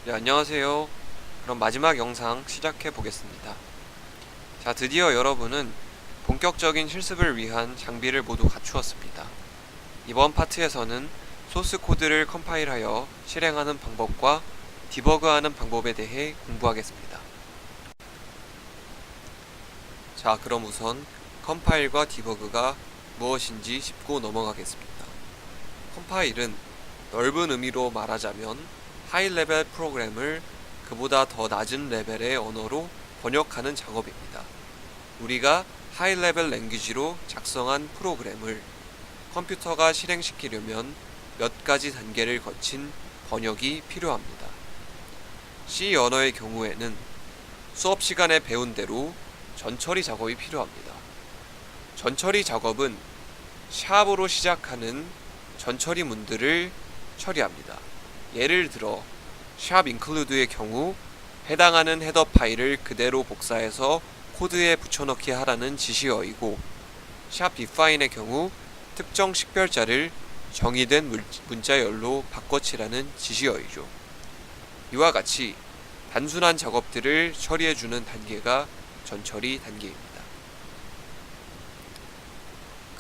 네, 안녕하세요. 그럼 마지막 영상 시작해 보겠습니다. 자, 드디어 여러분은 본격적인 실습을 위한 장비를 모두 갖추었습니다. 이번 파트에서는 소스 코드를 컴파일하여 실행하는 방법과 디버그하는 방법에 대해 공부하겠습니다. 자, 그럼 우선 컴파일과 디버그가 무엇인지 짚고 넘어가겠습니다. 컴파일은 넓은 의미로 말하자면 하이 레벨 프로그램을 그보다 더 낮은 레벨의 언어로 번역하는 작업입니다. 우리가 하이 레벨 랭귀지로 작성한 프로그램을 컴퓨터가 실행시키려면 몇 가지 단계를 거친 번역이 필요합니다. C 언어의 경우에는 수업 시간에 배운 대로 전처리 작업이 필요합니다. 전처리 작업은 샵으로 시작하는 전처리 문들을 처리합니다. 예를 들어 샵 include의 경우 해당하는 헤더 파일을 그대로 복사해서 코드에 붙여넣기 하라는 지시어이고, 샵 define의 경우 특정 식별자를 정의된 문자열로 바꿔치라는 지시어이죠. 이와 같이 단순한 작업들을 처리해주는 단계가 전처리 단계입니다.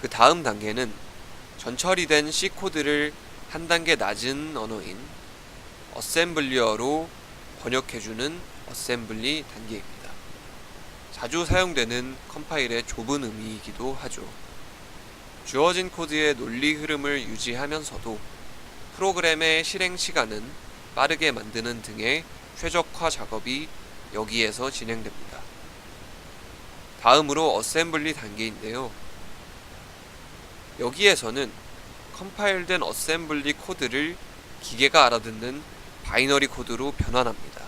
그 다음 단계는 전처리된 C코드를 한 단계 낮은 언어인 어셈블리어로 번역해주는 어셈블리 단계입니다. 자주 사용되는 컴파일의 좁은 의미이기도 하죠. 주어진 코드의 논리 흐름을 유지하면서도 프로그램의 실행 시간은 빠르게 만드는 등의 최적화 작업이 여기에서 진행됩니다. 다음으로 어셈블리 단계인데요. 여기에서는 컴파일된 어셈블리 코드를 기계가 알아듣는 바이너리 코드로 변환합니다.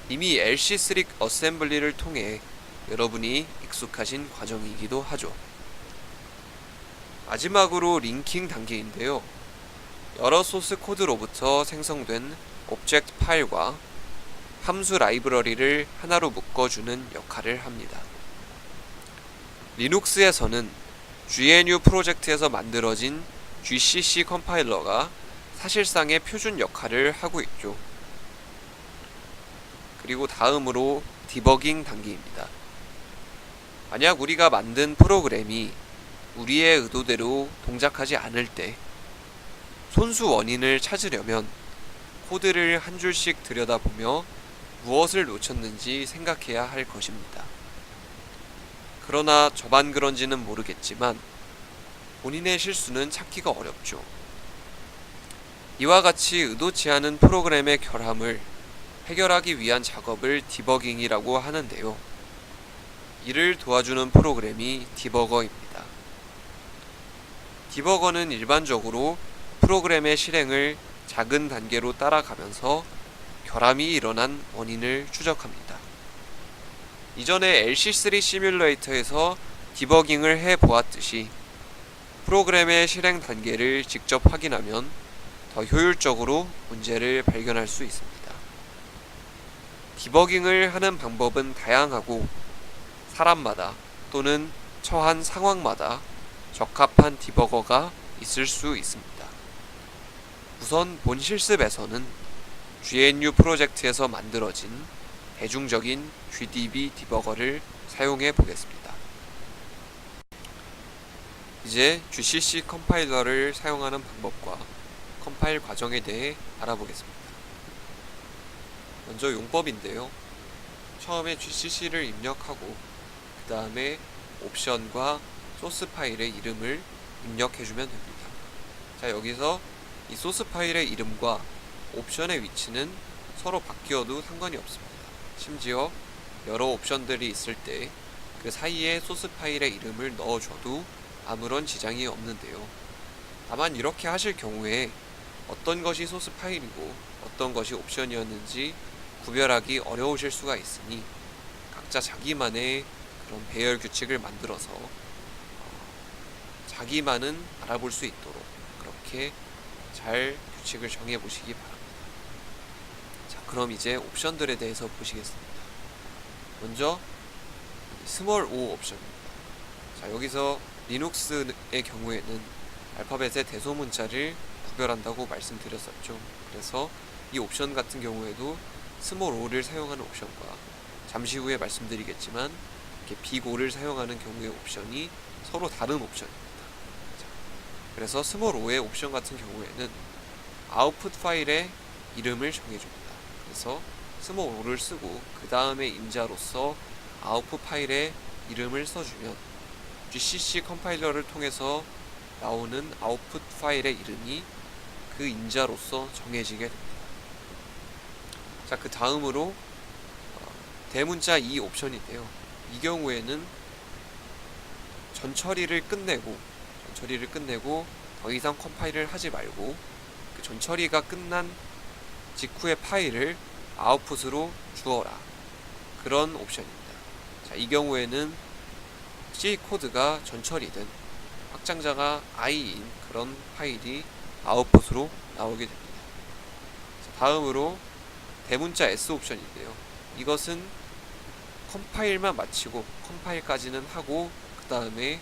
이미 LC3 어셈블리를 통해 여러분이 익숙하신 과정이기도 하죠. 마지막으로 링킹 단계인데요. 여러 소스 코드로부터 생성된 오브젝트 파일과 함수 라이브러리를 하나로 묶어주는 역할을 합니다. 리눅스에서는 GNU 프로젝트에서 만들어진 GCC 컴파일러가 사실상의 표준 역할을 하고 있죠. 그리고 다음으로 디버깅 단계입니다. 만약 우리가 만든 프로그램이 우리의 의도대로 동작하지 않을 때 손수 원인을 찾으려면 코드를 한 줄씩 들여다보며 무엇을 놓쳤는지 생각해야 할 것입니다. 그러나 저만 그런지는 모르겠지만 본인의 실수는 찾기가 어렵죠. 이와 같이 의도치 않은 프로그램의 결함을 해결하기 위한 작업을 디버깅이라고 하는데요. 이를 도와주는 프로그램이 디버거입니다. 디버거는 일반적으로 프로그램의 실행을 작은 단계로 따라가면서 결함이 일어난 원인을 추적합니다. 이전에 LC3 시뮬레이터에서 디버깅을 해보았듯이 프로그램의 실행 단계를 직접 확인하면 더 효율적으로 문제를 발견할 수 있습니다. 디버깅을 하는 방법은 다양하고 사람마다 또는 처한 상황마다 적합한 디버거가 있을 수 있습니다. 우선 본 실습에서는 GNU 프로젝트에서 만들어진 대중적인 GDB 디버거를 사용해 보겠습니다. 이제 GCC 컴파일러를 사용하는 방법과 컴파일 과정에 대해 알아보겠습니다. 먼저 용법인데요. 처음에 GCC를 입력하고 그 다음에 옵션과 소스 파일의 이름을 입력해주면 됩니다. 자, 여기서 이 소스 파일의 이름과 옵션의 위치는 서로 바뀌어도 상관이 없습니다. 심지어 여러 옵션들이 있을 때 그 사이에 소스 파일의 이름을 넣어줘도 아무런 지장이 없는데요. 다만 이렇게 하실 경우에 어떤 것이 소스 파일이고 어떤 것이 옵션이었는지 구별하기 어려우실 수가 있으니 각자 자기만의 그런 배열 규칙을 만들어서 자기만은 알아볼 수 있도록 그렇게 잘 규칙을 정해 보시기 바랍니다. 자, 그럼 이제 옵션들에 대해서 보시겠습니다. 먼저 스몰 o 옵션입니다. 자, 여기서 리눅스의 경우에는 알파벳의 대소문자를 구별한다고 말씀드렸었죠. 그래서 이 옵션 같은 경우에도 스몰 o를 사용하는 옵션과 잠시 후에 말씀드리겠지만 이렇게 빅 o를 사용하는 경우의 옵션이 서로 다른 옵션입니다. 자, 그래서 스몰 o의 옵션 같은 경우에는 아웃풋 파일의 이름을 정해줍니다. 그래서 스몰 o를 쓰고 그 다음에 임자로서 아웃풋 파일의 이름을 써주면 GCC 컴파일러를 통해서 나오는 아웃풋 파일의 이름이 그 임자로서 정해지게 됩니다. 자, 그 다음으로 대문자 2 옵션인데요. 이 경우에는 전처리를 끝내고 더 이상 컴파일을 하지 말고 그 전처리가 끝난 직후의 파일을 아웃풋으로 주어라, 그런 옵션입니다. 자, 이 경우에는 C 코드가 전처리된 확장자가 i인 그런 파일이 아웃풋으로 나오게 됩니다. 자, 다음으로 대문자 S 옵션인데요. 이것은 컴파일만 마치고 컴파일까지는 하고 그 다음에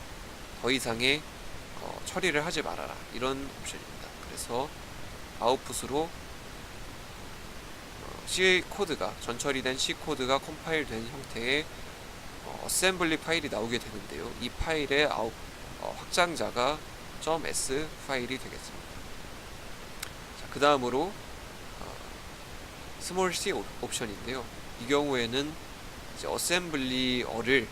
더 이상의 처리를 하지 말아라, 이런 옵션입니다. 그래서 아웃풋으로 C 코드가 전처리된 C 코드가 컴파일된 형태의 어셈블리 파일이 나오게 되는데요. 이 파일의 확장자가 .s 파일이 되겠습니다. 자, 그 다음으로 스몰 c 옵션인데요. 이 경우에는 이제 어셈블리어를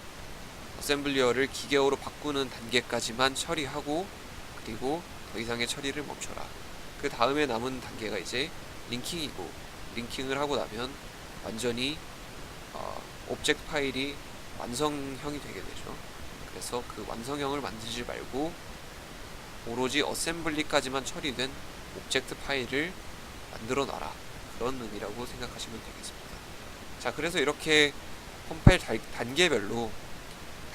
기계어로 바꾸는 단계까지만 처리하고 그리고 더 이상의 처리를 멈춰라. 그 다음에 남은 단계가 이제 링킹이고, 링킹을 하고 나면 완전히 오브젝트 파일이 완성형이 되게 되죠. 그래서 그 완성형을 만들지 말고 오로지 어셈블리까지만 처리된 오브젝트 파일을 만들어 놔라, 그런 의미라고 생각하시면 되겠습니다. 자, 그래서 이렇게 컴파일 단계별로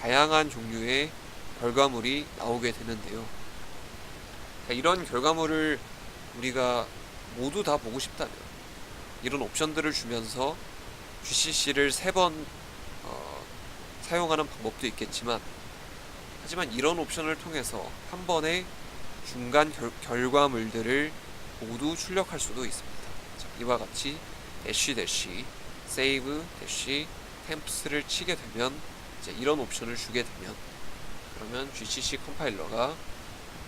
다양한 종류의 결과물이 나오게 되는데요. 자, 이런 결과물을 우리가 모두 다 보고 싶다면 이런 옵션들을 주면서 GCC를 3번 사용하는 방법도 있겠지만, 하지만 이런 옵션을 통해서 한 번에 중간 결과물들을 모두 출력할 수도 있습니다. 자, 이와 같이 대쉬 save temps를 치게 되면 이제 이런 옵션을 주게 되면, 그러면 GCC 컴파일러가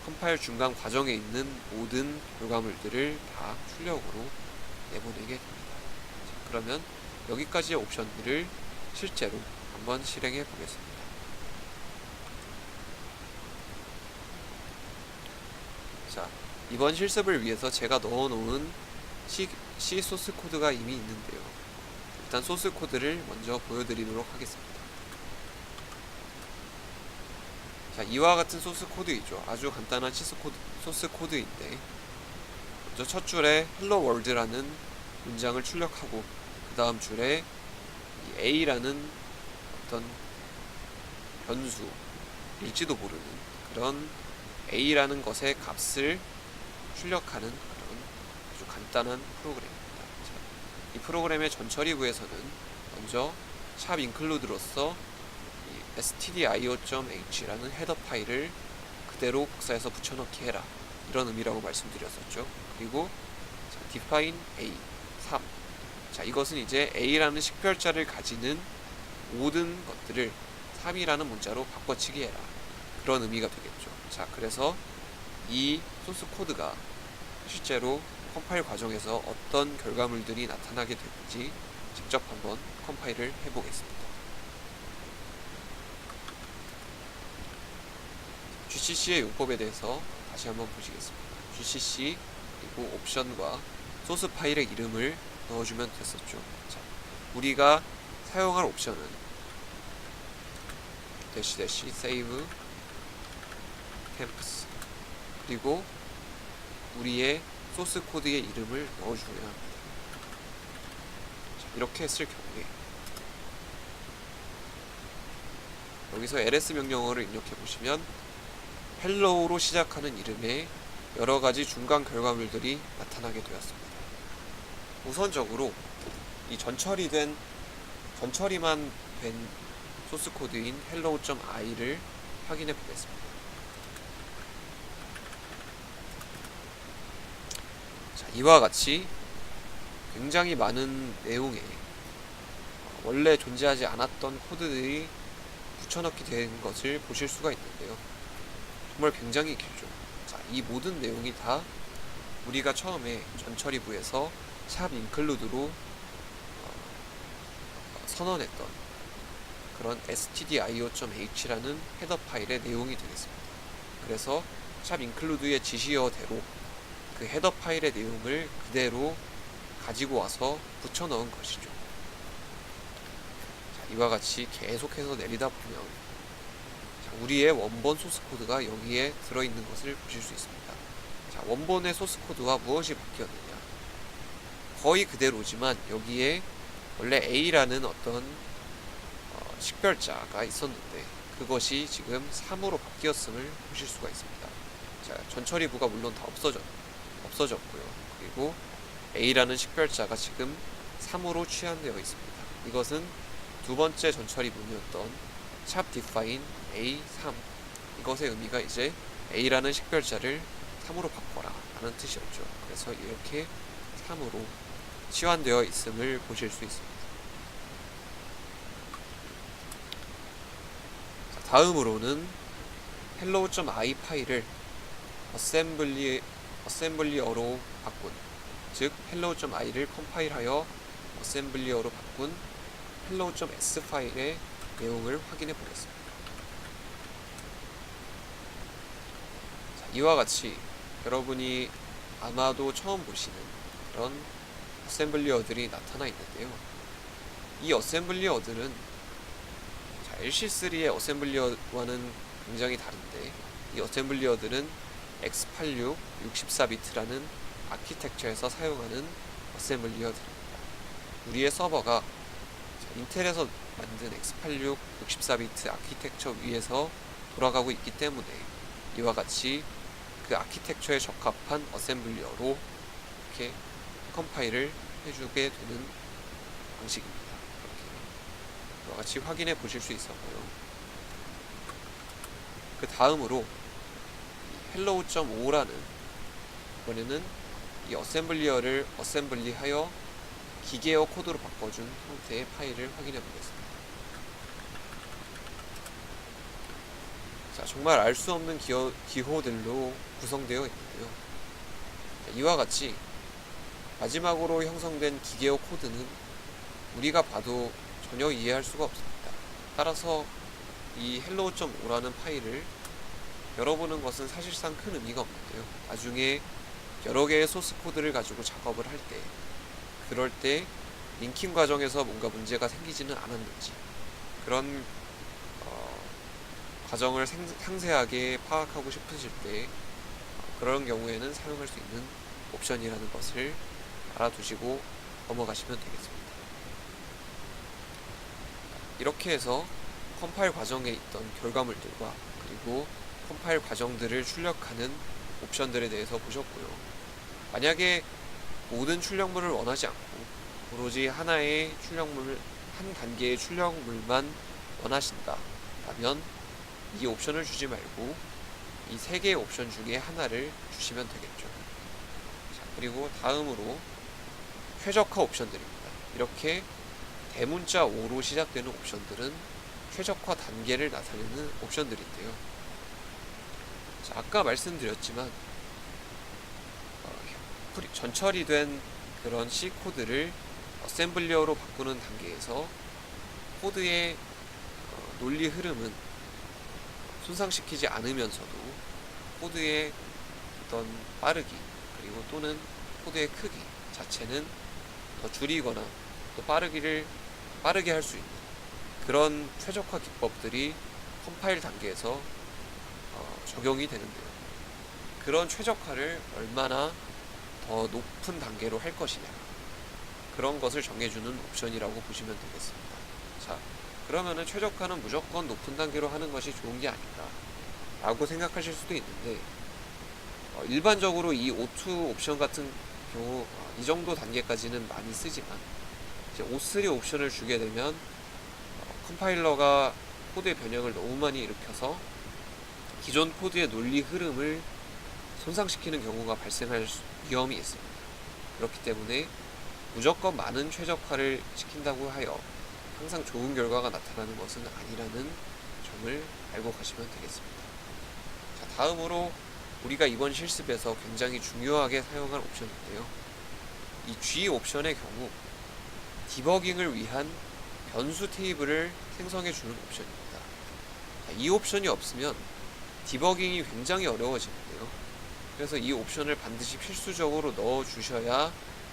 컴파일 중간 과정에 있는 모든 결과물들을 다 출력으로 내보내게 됩니다. 자, 그러면 여기까지의 옵션들을 실제로 한번 실행해 보겠습니다. 자, 이번 실습을 위해서 제가 넣어놓은 C 소스 코드가 이미 있는데요. 일단 소스 코드를 먼저 보여드리도록 하겠습니다. 자, 이와 같은 소스 코드이죠. 아주 간단한 소스 코드인데, 먼저 첫 줄에 hello world라는 문장을 출력하고 그 다음 줄에 이 a라는 어떤 변수일지도 모르는 그런 a라는 것의 값을 출력하는 그런 아주 간단한 프로그램입니다. 자, 이 프로그램의 전처리부에서는 먼저 샵 include로서 이 stdio.h라는 헤더 파일을 그대로 복사해서 붙여넣기 해라, 이런 의미라고 말씀드렸었죠. 그리고 자, define a 3. 자, 이것은 이제 a라는 식별자를 가지는 모든 것들을 3이라는 문자로 바꿔치기 해라, 그런 의미가 되겠죠. 자, 그래서 이 소스 코드가 실제로 컴파일 과정에서 어떤 결과물들이 나타나게 될지 직접 한번 컴파일을 해보겠습니다. GCC의 용법에 대해서 다시 한번 보시겠습니다. GCC 그리고 옵션과 소스 파일의 이름을 넣어주면 됐었죠. 자, 우리가 사용할 옵션은 save temps 그리고 우리의 소스 코드의 이름을 넣어주어야 합니다. 자, 이렇게 했을 경우에 여기서 ls 명령어를 입력해 보시면 hello로 시작하는 이름의 여러가지 중간 결과물들이 나타나게 되었습니다. 우선적으로 이 전처리만 된 소스 코드인 hello.i를 확인해 보겠습니다. 자, 이와 같이 굉장히 많은 내용에 원래 존재하지 않았던 코드들이 붙여넣기 된 것을 보실 수가 있는데요. 정말 굉장히 길죠. 자, 이 모든 내용이 다 우리가 처음에 전처리부에서 샵 인클루드로 선언했던 그런 stdio.h라는 헤더 파일의 내용이 되겠습니다. 그래서 샵 인클루드의 지시어대로 그 헤더 파일의 내용을 그대로 가지고 와서 붙여 넣은 것이죠. 자, 이와 같이 계속해서 내리다 보면 우리의 원본 소스 코드가 여기에 들어있는 것을 보실 수 있습니다. 자, 원본의 소스 코드와 무엇이 바뀌었느냐? 거의 그대로지만 여기에 원래 A라는 어떤 식별자가 있었는데 그것이 지금 3으로 바뀌었음을 보실 수가 있습니다. 자, 전처리부가 물론 다 없어졌고요. 그리고 A라는 식별자가 지금 3으로 취한되어 있습니다. 이것은 두 번째 전처리문이었던 샵 define A3 이것의 의미가 이제 A라는 식별자를 3으로 바꿔라 라는 뜻이었죠. 그래서 이렇게 3으로 치환되어 있음을 보실 수 있습니다. 자, 다음으로는 hello.i 파일을 어셈블리어로 바꾼, 즉 hello.i를 컴파일하여 어셈블리어로 바꾼 hello.s 파일의 내용을 확인해 보겠습니다. 자, 이와 같이 여러분이 아마도 처음 보시는 그런 어셈블리어들이 나타나 있는데요. 이 어셈블리어들은 LC3의 어셈블리어와는 굉장히 다른데 이 어셈블리어들은 x86 64비트라는 아키텍처에서 사용하는 어셈블리어들입니다. 우리의 서버가 인텔에서 만든 x86 64비트 아키텍처 위에서 돌아가고 있기 때문에 이와 같이 그 아키텍처에 적합한 어셈블리어로 이렇게 컴파일을 해주게 되는 방식입니다. 이렇게 이와 같이 확인해 보실 수 있었고요. 그 다음으로 hello.5라는 이번에는 이 어셈블리어를 어셈블리하여 기계어 코드로 바꿔준 형태의 파일을 확인해 보겠습니다. 자, 정말 알 수 없는 기호들로 구성되어 있는데요. 자, 이와 같이 마지막으로 형성된 기계어 코드는 우리가 봐도 전혀 이해할 수가 없습니다. 따라서 이 hello.5라는 파일을 열어보는 것은 사실상 큰 의미가 없는데요. 나중에 여러 개의 소스 코드를 가지고 작업을 할 때, 그럴 때 링킹 과정에서 뭔가 문제가 생기지는 않았는지 그런 과정을 상세하게 파악하고 싶으실 때 그런 경우에는 사용할 수 있는 옵션이라는 것을 알아두시고 넘어가시면 되겠습니다. 이렇게 해서 컴파일 과정에 있던 결과물들과 그리고 컴파일 과정들을 출력하는 옵션들에 대해서 보셨고요. 만약에 모든 출력물을 원하지 않고 오로지 하나의 출력물, 한 단계의 출력물만 원하신다 라면 이 옵션을 주지 말고 이 세 개의 옵션 중에 하나를 주시면 되겠죠. 자, 그리고 다음으로 최적화 옵션들입니다. 이렇게 대문자 5로 시작되는 옵션들은 최적화 단계를 나타내는 옵션들인데요. 자, 아까 말씀드렸지만 전처리된 그런 C 코드를 어셈블리어로 바꾸는 단계에서 코드의 논리 흐름은 손상시키지 않으면서도 코드의 어떤 빠르기 그리고 또는 코드의 크기 자체는 더 줄이거나 또 빠르게 할 수 있는 그런 최적화 기법들이 컴파일 단계에서 적용이 되는데요. 그런 최적화를 얼마나 더 높은 단계로 할 것이냐 그런 것을 정해주는 옵션이라고 보시면 되겠습니다. 자, 그러면은 최적화는 무조건 높은 단계로 하는 것이 좋은 게 아닌가 라고 생각하실 수도 있는데 일반적으로 이 O2 옵션 같은 경우 이 정도 단계까지는 많이 쓰지만 이제 O3 옵션을 주게 되면 컴파일러가 코드의 변형을 너무 많이 일으켜서 기존 코드의 논리 흐름을 손상시키는 경우가 발생할 위험이 있습니다. 그렇기 때문에 무조건 많은 최적화를 시킨다고 하여 항상 좋은 결과가 나타나는 것은 아니라는 점을 알고 가시면 되겠습니다. 자, 다음으로 우리가 이번 실습에서 굉장히 중요하게 사용할 옵션인데요. 이 G 옵션의 경우 디버깅을 위한 변수 테이블을 생성해 주는 옵션입니다. 자, 이 옵션이 없으면 디버깅이 굉장히 어려워지는데요. 그래서 이 옵션을 반드시 필수적으로 넣어 주셔야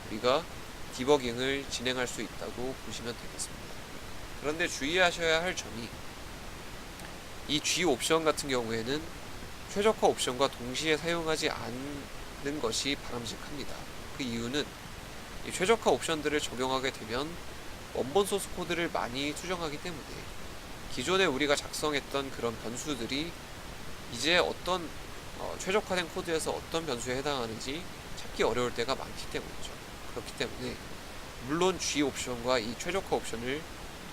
우리가 디버깅을 진행할 수 있다고 보시면 되겠습니다. 그런데 주의하셔야 할 점이 이 G 옵션 같은 경우에는 최적화 옵션과 동시에 사용하지 않는 것이 바람직합니다. 그 이유는 이 최적화 옵션들을 적용하게 되면 원본 소스 코드를 많이 수정하기 때문에 기존에 우리가 작성했던 그런 변수들이 이제 어떤 최적화된 코드에서 어떤 변수에 해당하는지 찾기 어려울 때가 많기 때문이죠. 그렇기 때문에 물론 G 옵션과 이 최적화 옵션을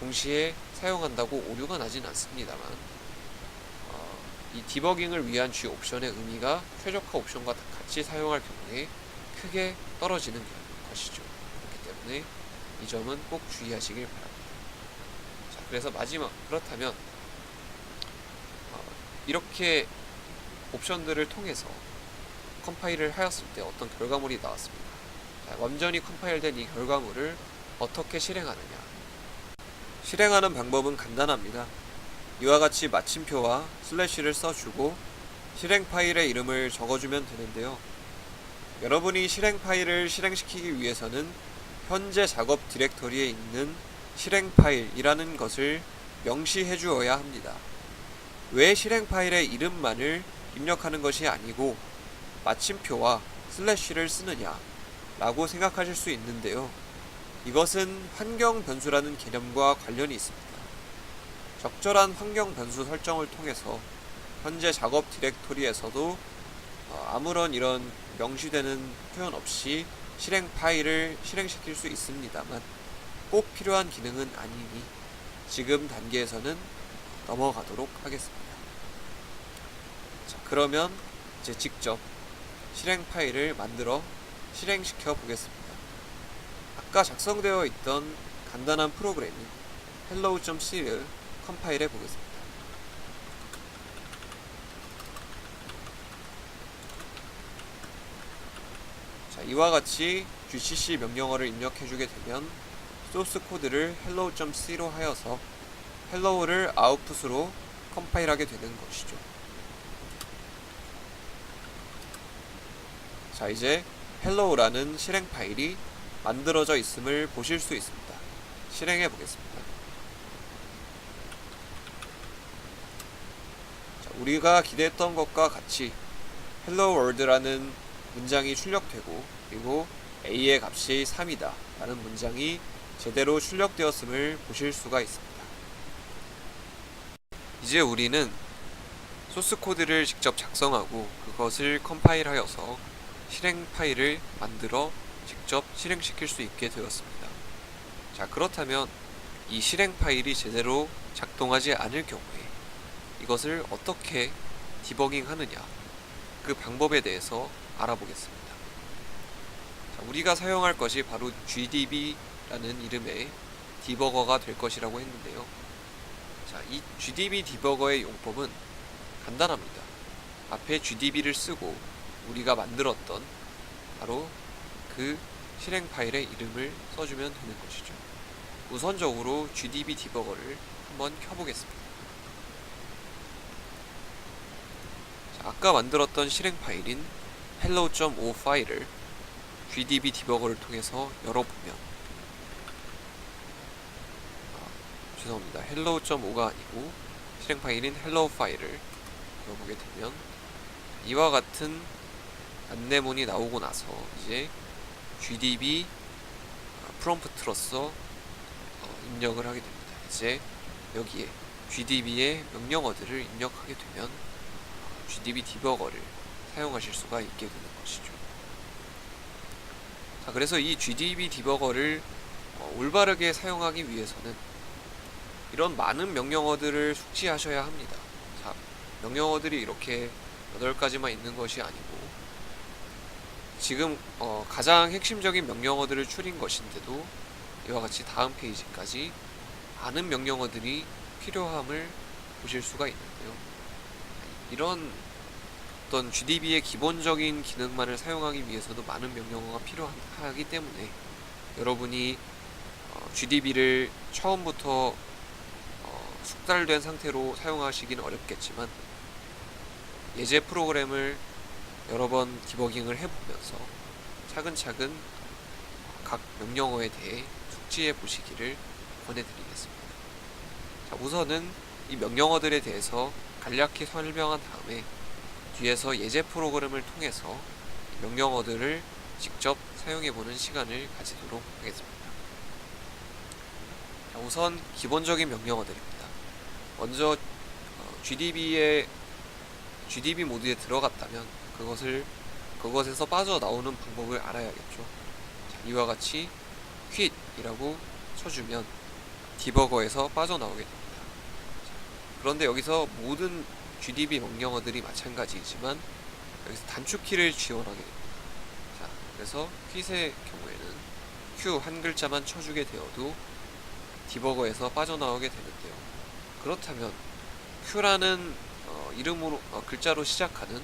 동시에 사용한다고 오류가 나진 않습니다만 이 디버깅을 위한 G 옵션의 의미가 최적화 옵션과 같이 사용할 경우에 크게 떨어지는 것이죠. 그렇기 때문에 이 점은 꼭 주의하시길 바랍니다. 자, 그래서 마지막 그렇다면 이렇게 옵션들을 통해서 컴파일을 하였을 때 어떤 결과물이 나왔습니다. 자, 완전히 컴파일된 이 결과물을 어떻게 실행하느냐. 실행하는 방법은 간단합니다. 이와 같이 마침표와 슬래시를 써주고 실행 파일의 이름을 적어주면 되는데요. 여러분이 실행 파일을 실행시키기 위해서는 현재 작업 디렉터리에 있는 실행 파일이라는 것을 명시해 주어야 합니다. 왜 실행 파일의 이름만을 입력하는 것이 아니고 마침표와 슬래시를 쓰느냐 라고 생각하실 수 있는데요. 이것은 환경 변수라는 개념과 관련이 있습니다. 적절한 환경 변수 설정을 통해서 현재 작업 디렉토리에서도 아무런 이런 명시되는 표현 없이 실행 파일을 실행시킬 수 있습니다만 꼭 필요한 기능은 아니니 지금 단계에서는 넘어가도록 하겠습니다. 자, 그러면 이제 직접 실행 파일을 만들어 실행시켜 보겠습니다. 아까 작성되어 있던 간단한 프로그램인 hello.c를 컴파일해 보겠습니다. 자, 이와 같이 gcc 명령어를 입력해 주게 되면 소스 코드를 hello.c로 하여서 hello를 아웃풋으로 컴파일하게 되는 것이죠. 자, 이제 hello라는 실행 파일이 만들어져 있음을 보실 수 있습니다. 실행해 보겠습니다. 자, 우리가 기대했던 것과 같이 hello world라는 문장이 출력되고 그리고 a의 값이 3이다 라는 문장이 제대로 출력되었음을 보실 수가 있습니다. 이제 우리는 소스 코드를 직접 작성하고 그것을 컴파일하여서 실행 파일을 만들어 직접 실행시킬 수 있게 되었습니다. 자, 그렇다면 이 실행 파일이 제대로 작동하지 않을 경우에 이것을 어떻게 디버깅 하느냐 그 방법에 대해서 알아보겠습니다. 자, 우리가 사용할 것이 바로 GDB라는 이름의 디버거가 될 것이라고 했는데요. 자, 이 GDB 디버거의 용법은 간단합니다. 앞에 GDB를 쓰고 우리가 만들었던 바로 그 실행 파일의 이름을 써주면 되는 것이죠. 우선적으로 GDB 디버거를 한번 켜보겠습니다. 자, 아까 만들었던 실행 파일인 hello.o 파일을 GDB 디버거를 통해서 열어보면 죄송합니다. hello.o가 아니고 실행 파일인 hello 파일을 열어보게 되면 이와 같은 안내문이 나오고 나서 이제 GDB 프롬프트로서 입력을 하게 됩니다. 이제 여기에 GDB의 명령어들을 입력하게 되면 GDB 디버거를 사용하실 수가 있게 되는 것이죠. 자, 그래서 이 GDB 디버거를 올바르게 사용하기 위해서는 이런 많은 명령어들을 숙지하셔야 합니다. 자, 명령어들이 이렇게 8가지만 있는 것이 아니고 지금 가장 핵심적인 명령어들을 추린 것인데도 이와 같이 다음 페이지까지 많은 명령어들이 필요함을 보실 수가 있는데요. 이런 어떤 GDB의 기본적인 기능만을 사용하기 위해서도 많은 명령어가 필요하기 때문에 여러분이 GDB를 처음부터 숙달된 상태로 사용하시기는 어렵겠지만 예제 프로그램을 여러 번 디버깅을 해보면서 차근차근 각 명령어에 대해 숙지해 보시기를 권해드리겠습니다. 자, 우선은 이 명령어들에 대해서 간략히 설명한 다음에 뒤에서 예제 프로그램을 통해서 명령어들을 직접 사용해보는 시간을 가지도록 하겠습니다. 자, 우선 기본적인 명령어들입니다. 먼저 GDB 모드에 들어갔다면 그것에서 빠져나오는 방법을 알아야겠죠. 자, 이와 같이 quit이라고 쳐주면 디버거에서 빠져나오게 됩니다. 자, 그런데 여기서 모든 GDB 명령어들이 마찬가지이지만 여기서 단축키를 지원하게 됩니다. 자, 그래서 quit의 경우에는 Q 한 글자만 쳐주게 되어도 디버거에서 빠져나오게 되는데요. 그렇다면 Q라는 이름으로 글자로 시작하는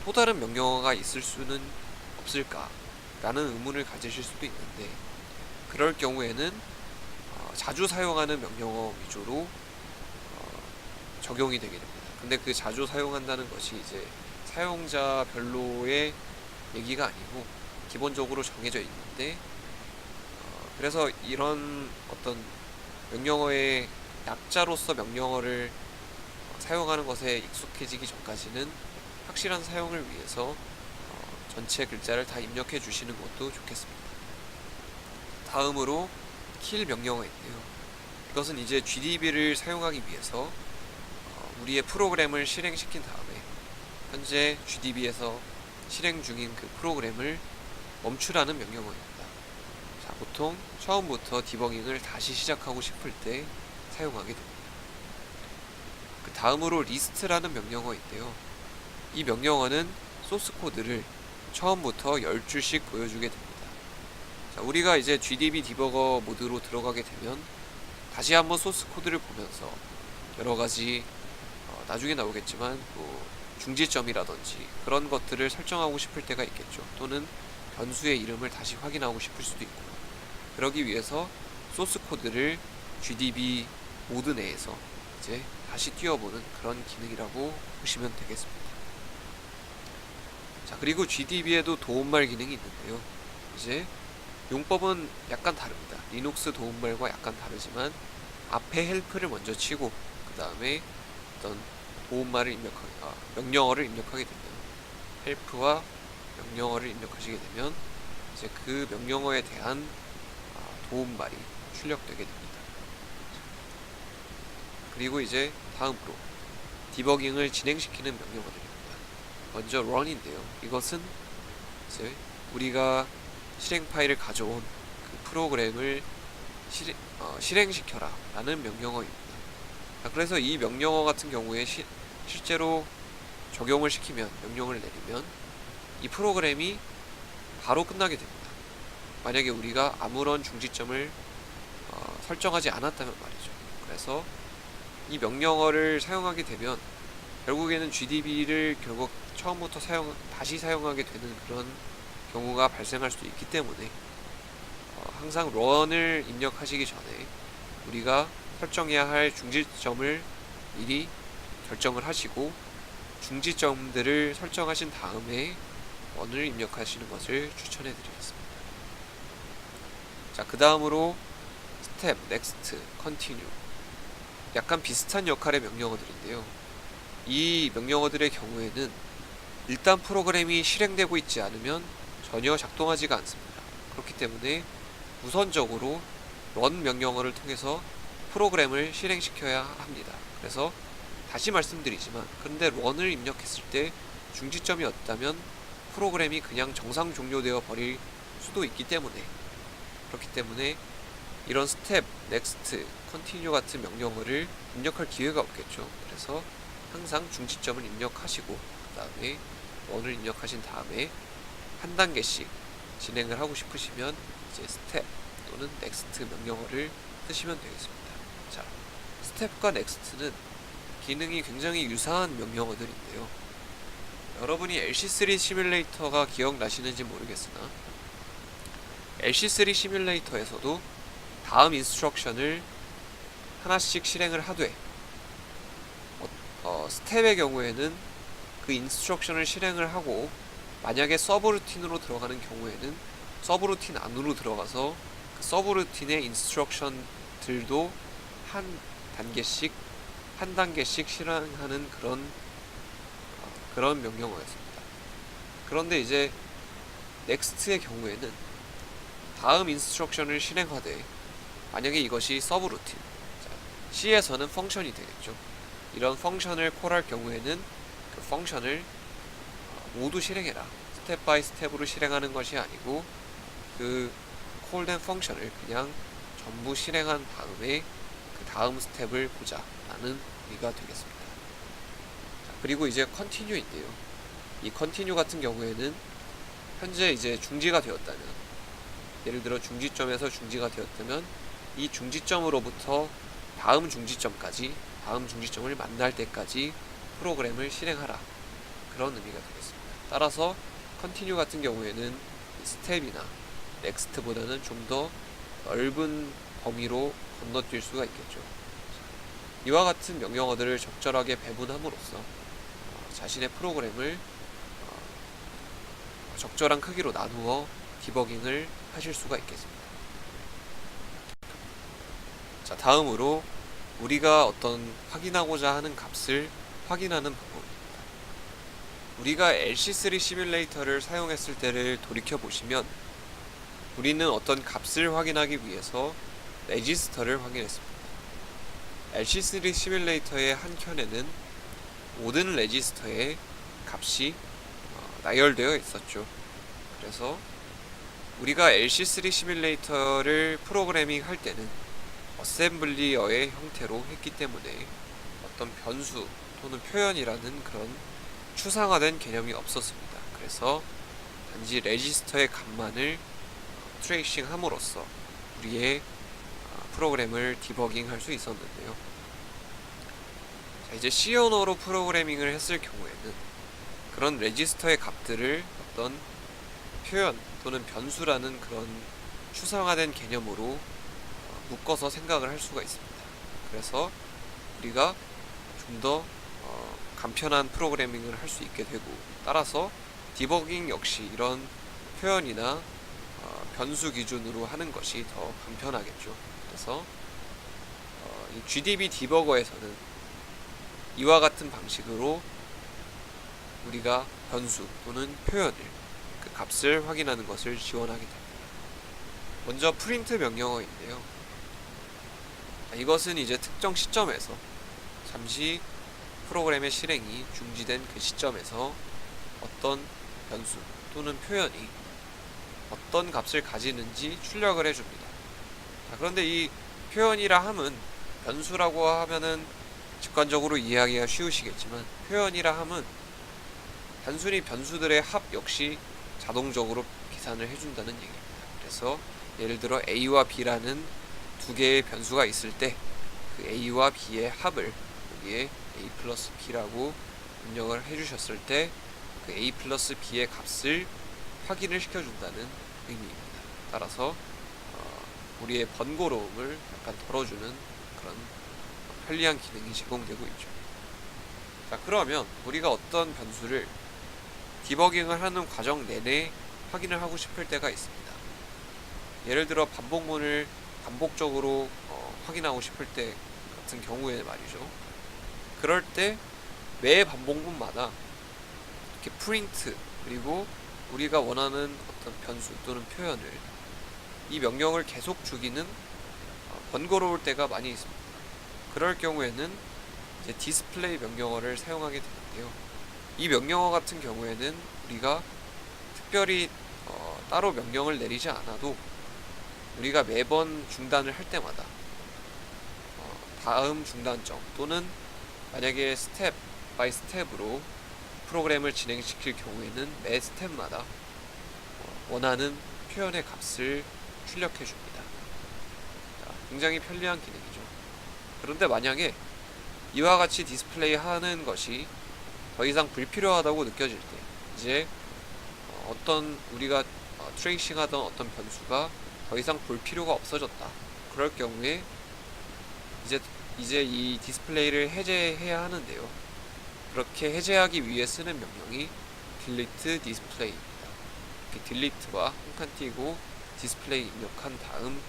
또 다른 명령어가 있을 수는 없을까? 라는 의문을 가지실 수도 있는데 그럴 경우에는 자주 사용하는 명령어 위주로 적용이 되게 됩니다. 근데 그 자주 사용한다는 것이 이제 사용자별로의 얘기가 아니고 기본적으로 정해져 있는데 그래서 이런 어떤 명령어의 약자로서 명령어를 사용하는 것에 익숙해지기 전까지는 확실한 사용을 위해서 전체 글자를 다 입력해 주시는 것도 좋겠습니다. 다음으로 kill 명령어인데요. 이것은 이제 GDB를 사용하기 위해서 우리의 프로그램을 실행시킨 다음에 현재 GDB에서 실행 중인 그 프로그램을 멈추라는 명령어입니다. 자, 보통 처음부터 디버깅을 다시 시작하고 싶을 때 사용하게 됩니다. 그 다음으로 list라는 명령어인데요. 이 명령어는 소스 코드를 처음부터 10줄씩 보여주게 됩니다. 자, 우리가 이제 GDB 디버거 모드로 들어가게 되면 다시 한번 소스 코드를 보면서 여러가지 나중에 나오겠지만 뭐 중지점이라든지 그런 것들을 설정하고 싶을 때가 있겠죠. 또는 변수의 이름을 다시 확인하고 싶을 수도 있고 그러기 위해서 소스 코드를 GDB 모드 내에서 이제 다시 띄워보는 그런 기능이라고 보시면 되겠습니다. 자, 그리고 GDB에도 도움말 기능이 있는데요. 이제 용법은 약간 다릅니다. 리눅스 도움말과 약간 다르지만 앞에 헬프를 먼저 치고 그 다음에 어떤 도움말을 명령어를 입력하게 되면 헬프와 명령어를 입력하시게 되면 이제 그 명령어에 대한 도움말이 출력되게 됩니다. 그리고 이제 다음으로 디버깅을 진행시키는 명령어들입니다. 먼저 run인데요. 이것은 이제 우리가 실행 파일을 가져온 그 프로그램을 실행시켜라 라는 명령어입니다. 자, 그래서 이 명령어 같은 경우에 실제로 적용을 시키면 명령을 내리면 이 프로그램이 바로 끝나게 됩니다. 만약에 우리가 아무런 중지점을 설정하지 않았다면 말이죠. 그래서 이 명령어를 사용하게 되면 결국에는 GDB를 결국 처음부터 다시 사용하게 되는 그런 경우가 발생할 수도 있기 때문에 항상 run을 입력하시기 전에 우리가 설정해야 할 중지점을 미리 결정을 하시고 중지점들을 설정하신 다음에 run을 입력하시는 것을 추천해 드리겠습니다. 자, 그 다음으로 step, next, continue 약간 비슷한 역할의 명령어들인데요. 이 명령어들의 경우에는 일단 프로그램이 실행되고 있지 않으면 전혀 작동하지가 않습니다. 그렇기 때문에 우선적으로 run 명령어를 통해서 프로그램을 실행시켜야 합니다. 그래서 다시 말씀드리지만 그런데 run을 입력했을 때 중지점이 없다면 프로그램이 그냥 정상 종료되어 버릴 수도 있기 때문에 그렇기 때문에 이런 step, next, continue 같은 명령어를 입력할 기회가 없겠죠. 그래서 항상 중지점을 입력하시고 그 다음에 run을 입력하신 다음에 한 단계씩 진행을 하고 싶으시면 이제 스텝 또는 넥스트 명령어를 쓰시면 되겠습니다. 자, 스텝과 넥스트는 기능이 굉장히 유사한 명령어들인데요. 여러분이 LC3 시뮬레이터가 기억나시는지 모르겠으나 LC3 시뮬레이터에서도 다음 인스트럭션을 하나씩 실행을 하되 스텝의 경우에는 그 인스트럭션을 실행을 하고 만약에 서브루틴으로 들어가는 경우에는 서브루틴 안으로 들어가서 그 서브루틴의 인스트럭션들도 한 단계씩 실행하는 그런 명령어였습니다. 그런데 이제 넥스트의 경우에는 다음 인스트럭션을 실행하되 만약에 이것이 서브루틴, C에서는 펑션이 되겠죠. 이런 펑션을 콜할 경우에는 그 펑션을 모두 실행해라, 스텝 바이 스텝으로 실행하는 것이 아니고 그 콜된 펑션을 그냥 전부 실행한 다음에 그 다음 스텝을 보자 라는 의미가 되겠습니다. 자, 그리고 이제 컨티뉴인데요. 이 컨티뉴 같은 경우에는 현재 이제 중지가 되었다면, 예를 들어 중지점에서 중지가 되었다면 이 중지점으로부터 다음 중지점까지, 다음 중지점을 만날 때까지 프로그램을 실행하라, 그런 의미가 되겠습니다. 따라서 컨티뉴 같은 경우에는 스텝이나 넥스트보다는 좀 더 넓은 범위로 건너뛸 수가 있겠죠. 이와 같은 명령어들을 적절하게 배분함으로써 자신의 프로그램을 적절한 크기로 나누어 디버깅을 하실 수가 있겠습니다. 자, 다음으로 우리가 어떤 확인하고자 하는 값을 확인하는 방법입니다. 우리가 LC3 시뮬레이터를 사용했을 때를 돌이켜보시면 우리는 어떤 값을 확인하기 위해서 레지스터를 확인했습니다. LC3 시뮬레이터의 한 켠에는 모든 레지스터의 값이 나열되어 있었죠. 그래서 우리가 LC3 시뮬레이터를 프로그래밍 할 때는 어셈블리어의 형태로 했기 때문에 어떤 변수 또는 표현이라는 그런 추상화된 개념이 없었습니다. 그래서 단지 레지스터의 값만을 트레이싱 함으로써 우리의 프로그램을 디버깅 할 수 있었는데요. 자, 이제 C 언어로 프로그래밍을 했을 경우에는 그런 레지스터의 값들을 어떤 표현 또는 변수라는 그런 추상화된 개념으로 묶어서 생각을 할 수가 있습니다. 그래서 우리가 좀 더 간편한 프로그래밍을 할 수 있게 되고, 따라서 디버깅 역시 이런 표현이나 변수 기준으로 하는 것이 더 간편하겠죠. 그래서 이 GDB 디버거에서는 이와 같은 방식으로 우리가 변수 또는 표현을, 그 값을 확인하는 것을 지원하게 됩니다. 먼저 프린트 명령어인데요. 이것은 이제 특정 시점에서 잠시 프로그램의 실행이 중지된 그 시점에서 어떤 변수 또는 표현이 어떤 값을 가지는지 출력을 해줍니다. 자, 그런데 이 표현이라 함은, 변수라고 하면은 직관적으로 이해하기가 쉬우시겠지만 표현이라 함은 단순히 변수들의 합 역시 자동적으로 계산을 해준다는 얘기입니다. 그래서 예를 들어 A와 B라는 두 개의 변수가 있을 때 그 A와 B의 합을 여기에 A 플러스 B라고 입력을 해주셨을 때 그 A 플러스 B의 값을 확인을 시켜준다는 의미입니다. 따라서 우리의 번거로움을 약간 덜어주는 그런 편리한 기능이 제공되고 있죠. 자, 그러면 우리가 어떤 변수를 디버깅을 하는 과정 내내 확인을 하고 싶을 때가 있습니다. 예를 들어 반복문을 반복적으로 확인하고 싶을 때 같은 경우에 말이죠. 그럴 때 매 반복문마다 이렇게 프린트, 그리고 우리가 원하는 어떤 변수 또는 표현을, 이 명령을 계속 주기는 번거로울 때가 많이 있습니다. 그럴 경우에는 이제 디스플레이 명령어를 사용하게 되는데요. 이 명령어 같은 경우에는 우리가 특별히 따로 명령을 내리지 않아도 우리가 매번 중단을 할 때마다 다음 중단점, 또는 만약에 스텝 바이 스텝으로 프로그램을 진행시킬 경우에는 매 스텝마다 원하는 표현의 값을 출력해 줍니다. 굉장히 편리한 기능이죠. 그런데 만약에 이와 같이 디스플레이 하는 것이 더 이상 불필요하다고 느껴질 때, 이제 어떤 우리가 트레이싱 하던 어떤 변수가 더 이상 볼 필요가 없어졌다. 그럴 경우에 이제 이 디스플레이를 해제해야 하는데요. 그렇게 해제하기 위해 쓰는 명령이 delete display입니다. 이렇게 delete와 한 칸 띄고 디스플레이 입력한 다음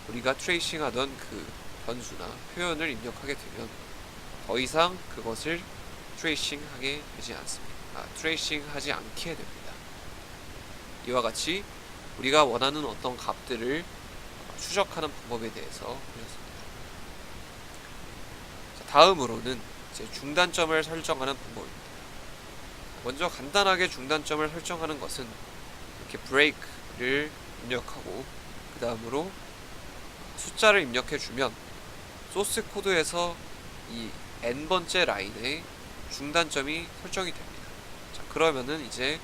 우리가 트레이싱 하던 그 변수나 표현을 입력하게 되면 더 이상 그것을 트레이싱 하지 않게 됩니다. 이와 같이 우리가 원하는 어떤 값들을 추적하는 방법에 대해서 보셨습니다. 자, 다음으로는 이제 중단점을 설정하는 방법입니다. 먼저 간단하게 중단점을 설정하는 것은 이렇게 break를 입력하고 그 다음으로 숫자를 입력해 주면 소스 코드에서 이 n번째 라인에 중단점이 설정이 됩니다. 자, 그러면은 이제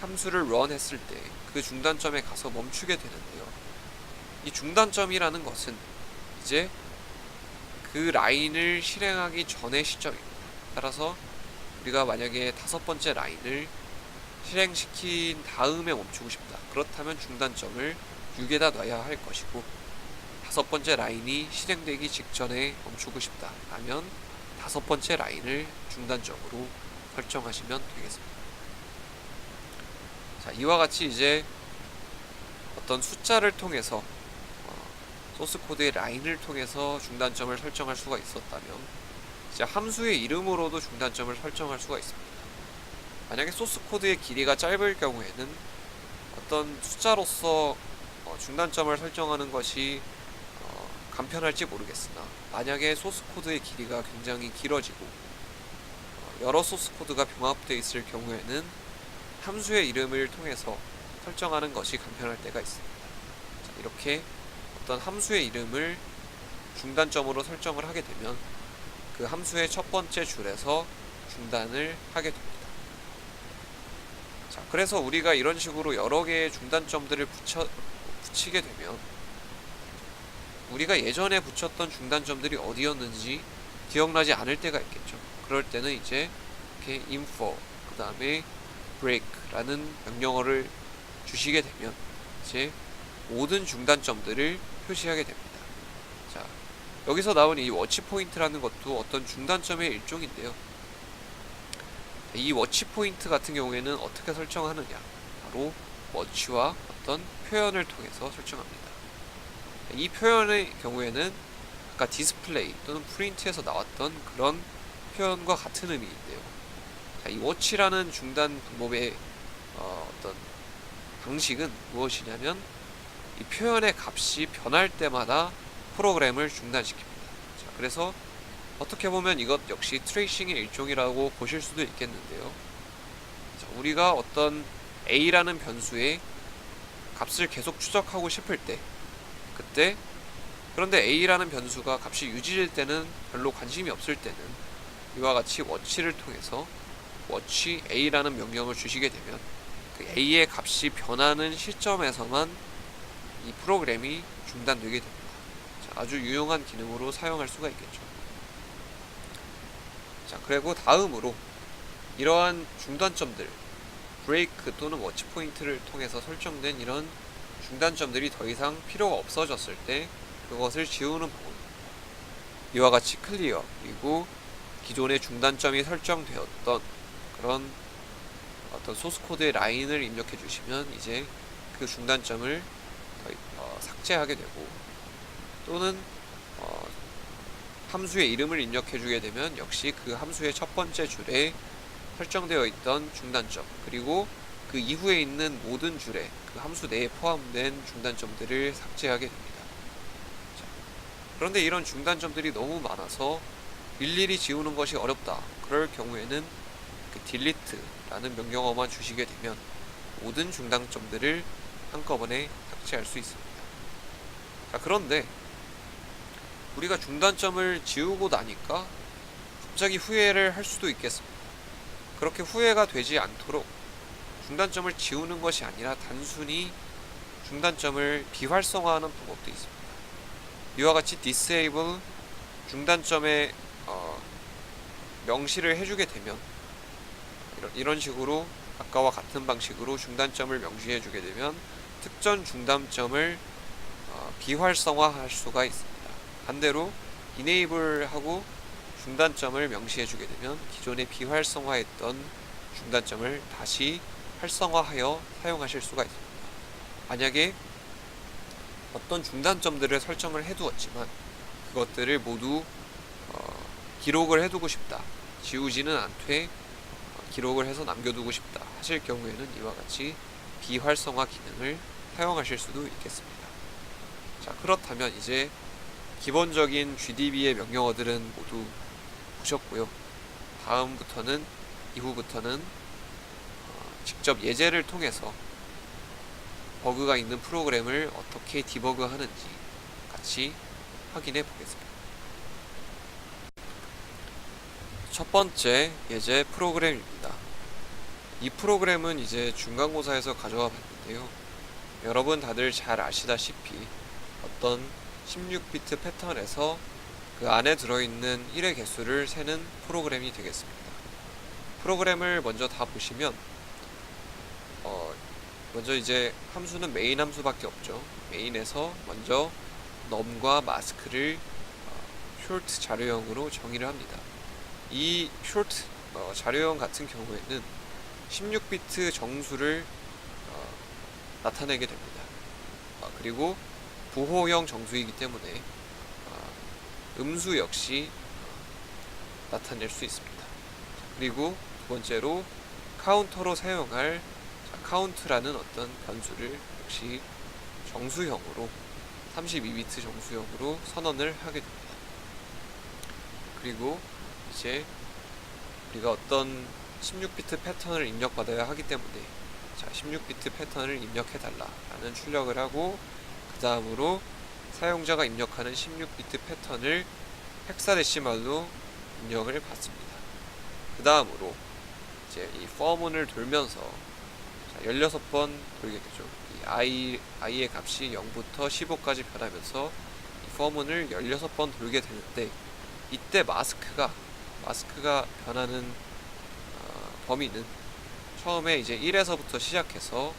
함수를 run 했을 때 그 중단점에 가서 멈추게 되는데요. 이 중단점이라는 것은 이제 그 라인을 실행하기 전의 시점입니다. 따라서 우리가 만약에 5번째 라인을 실행시킨 다음에 멈추고 싶다. 그렇다면 중단점을 6에다 놔야 할 것이고 5번째 라인이 실행되기 직전에 멈추고 싶다 하면 5번째 라인을 중단점으로 설정하시면 되겠습니다. 자, 이와 같이 이제 어떤 숫자를 통해서 소스 코드의 라인을 통해서 중단점을 설정할 수가 있었다면 이제 함수의 이름으로도 중단점을 설정할 수가 있습니다. 만약에 소스 코드의 길이가 짧을 경우에는 어떤 숫자로서 중단점을 설정하는 것이 간편할지 모르겠으나 만약에 소스 코드의 길이가 굉장히 길어지고 여러 소스 코드가 병합되어 있을 경우에는 함수의 이름을 통해서 설정하는 것이 간편할 때가 있습니다. 자, 이렇게 어떤 함수의 이름을 중단점으로 설정을 하게 되면 그 함수의 첫 번째 줄에서 중단을 하게 됩니다. 자, 그래서 우리가 이런 식으로 여러 개의 중단점들을 붙이게 되면 우리가 예전에 붙였던 중단점들이 어디였는지 기억나지 않을 때가 있겠죠. 그럴 때는 이제 이렇게 info 그 다음에 break라는 명령어를 주시게 되면 이제 모든 중단점들을 표시하게 됩니다. 자, 여기서 나온 이 워치 포인트라는 것도 어떤 중단점의 일종인데요. 이 워치 포인트 같은 경우에는 어떻게 설정하느냐, 바로 워치와 어떤 표현을 통해서 설정합니다. 이 표현의 경우에는 아까 디스플레이 또는 프린트에서 나왔던 그런 표현과 같은 의미인데요. 자, 이 워치라는 중단 방법의 어떤 방식은 무엇이냐면 이 표현의 값이 변할 때마다 프로그램을 중단시킵니다. 자, 그래서 어떻게 보면 이것 역시 트레이싱의 일종이라고 보실 수도 있겠는데요. 자, 우리가 어떤 A라는 변수의 값을 계속 추적하고 싶을 때 그때 그런데 A라는 변수가 값이 유지될 때는 별로 관심이 없을 때는 이와 같이 워치를 통해서 워치 A라는 명령을 주시게 되면 그 A의 값이 변하는 시점에서만 이 프로그램이 중단되게 됩니다. 자, 아주 유용한 기능으로 사용할 수가 있겠죠. 자, 그리고 다음으로 이러한 중단점들 브레이크 또는 워치 포인트를 통해서 설정된 이런 중단점들이 더 이상 필요가 없어졌을 때 그것을 지우는 방법입니다. 이와 같이 클리어 그리고 기존의 중단점이 설정되었던 그런 어떤 소스 코드의 라인을 입력해 주시면 이제 그 중단점을 삭제하게 되고 또는 함수의 이름을 입력해 주게 되면 역시 그 함수의 첫 번째 줄에 설정되어 있던 중단점 그리고 그 이후에 있는 모든 줄에 그 함수 내에 포함된 중단점들을 삭제하게 됩니다. 자, 그런데 이런 중단점들이 너무 많아서 일일이 지우는 것이 어렵다. 그럴 경우에는 그 delete라는 명령어만 주시게 되면 모든 중단점들을 한꺼번에 삭제할 수 있습니다. 자, 그런데 우리가 중단점을 지우고 나니까 갑자기 후회를 할 수도 있겠습니다. 그렇게 후회가 되지 않도록 중단점을 지우는 것이 아니라 단순히 중단점을 비활성화하는 방법도 있습니다. 이와 같이 disable 중단점에 명시를 해주게 되면 이런 식으로 아까와 같은 방식으로 중단점을 명시해주게 되면 특정 중단점을 비활성화할 수가 있습니다. 반대로 enable하고 중단점을 명시해주게 되면 기존에 비활성화했던 중단점을 다시 활성화하여 사용하실 수가 있습니다. 만약에 어떤 중단점들을 설정을 해두었지만 그것들을 모두 기록을 해두고 싶다, 지우지는 않되 기록을 해서 남겨두고 싶다 하실 경우에는 이와 같이 비활성화 기능을 사용하실 수도 있겠습니다. 자, 그렇다면 이제 기본적인 GDB의 명령어들은 모두 보셨고요. 이후부터는 직접 예제를 통해서 버그가 있는 프로그램을 어떻게 디버그 하는지 같이 확인해 보겠습니다. 첫 번째 예제 프로그램입니다. 이 프로그램은 이제 중간고사에서 가져와 봤는데요. 여러분 다들 잘 아시다시피 어떤 16비트 패턴에서 그 안에 들어있는 1의 개수를 세는 프로그램이 되겠습니다. 프로그램을 먼저 다 보시면 먼저 이제 함수는 메인 함수밖에 없죠. 메인에서 먼저 num과 mask를 short 자료형으로 정의를 합니다. 이 short 자료형 같은 경우에는 16비트 정수를 나타내게 됩니다. 그리고 부호형 정수이기 때문에 음수 역시 나타낼 수 있습니다. 그리고 두 번째로 카운터로 사용할 count라는 어떤 변수를 역시 정수형으로 32비트 정수형으로 선언을 하게 됩니다. 그리고 이제 우리가 어떤 16비트 패턴을 입력받아야 하기 때문에 16비트 패턴을 입력해달라 라는 출력을 하고 그 다음으로 사용자가 입력하는 16비트 패턴을 헥사데시말로 입력을 받습니다. 그 다음으로 이제 이 for문을 돌면서 16번 돌게 되죠. 이 i의 값이 0부터 15까지 변하면서 이 for문을 16번 돌게 되는데 이때 마스크가 변하는 범위는 처음에 이제 1에서부터 시작해서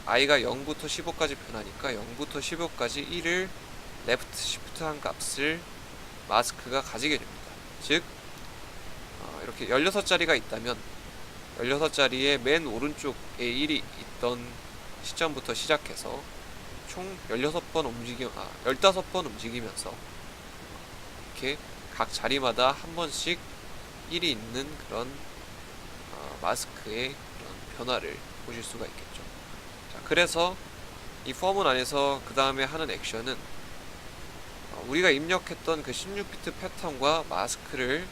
i가 0부터 15까지 변하니까 0부터 15까지 1을 레프트 시프트 한 값을 마스크가 가지게 됩니다. 즉 이렇게 16자리가 있다면 16자리의 맨 오른쪽에 1이 있던 시점부터 시작해서 총 15번 움직이면서 이렇게 각 자리마다 한 번씩 1이 있는 그런 마스크의 그런 변화를 보실 수가 있겠죠. 자, 그래서 이 폼은 안에서 그 다음에 하는 액션은 우리가 입력했던 그 16비트 패턴과 마스크를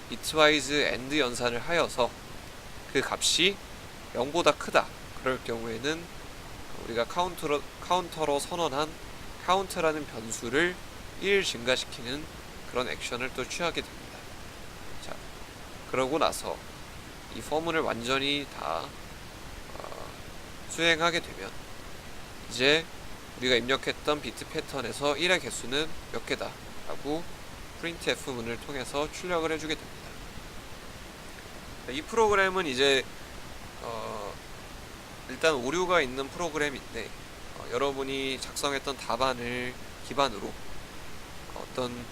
bitwise AND 연산을 하여서 그 값이 0보다 크다 그럴 경우에는 우리가 카운터로 선언한 count라는 변수를 1 증가시키는 그런 액션을 또 취하게 됩니다. 자, 그러고 나서 이 포문을 완전히 다 수행하게 되면 이제 우리가 입력했던 비트 패턴에서 1의 개수는 몇 개다 라고 printf 문을 통해서 출력을 해주게 됩니다. 이 프로그램은 이제 일단 오류가 있는 프로그램인데 여러분이 작성했던 답안을 기반으로 어떤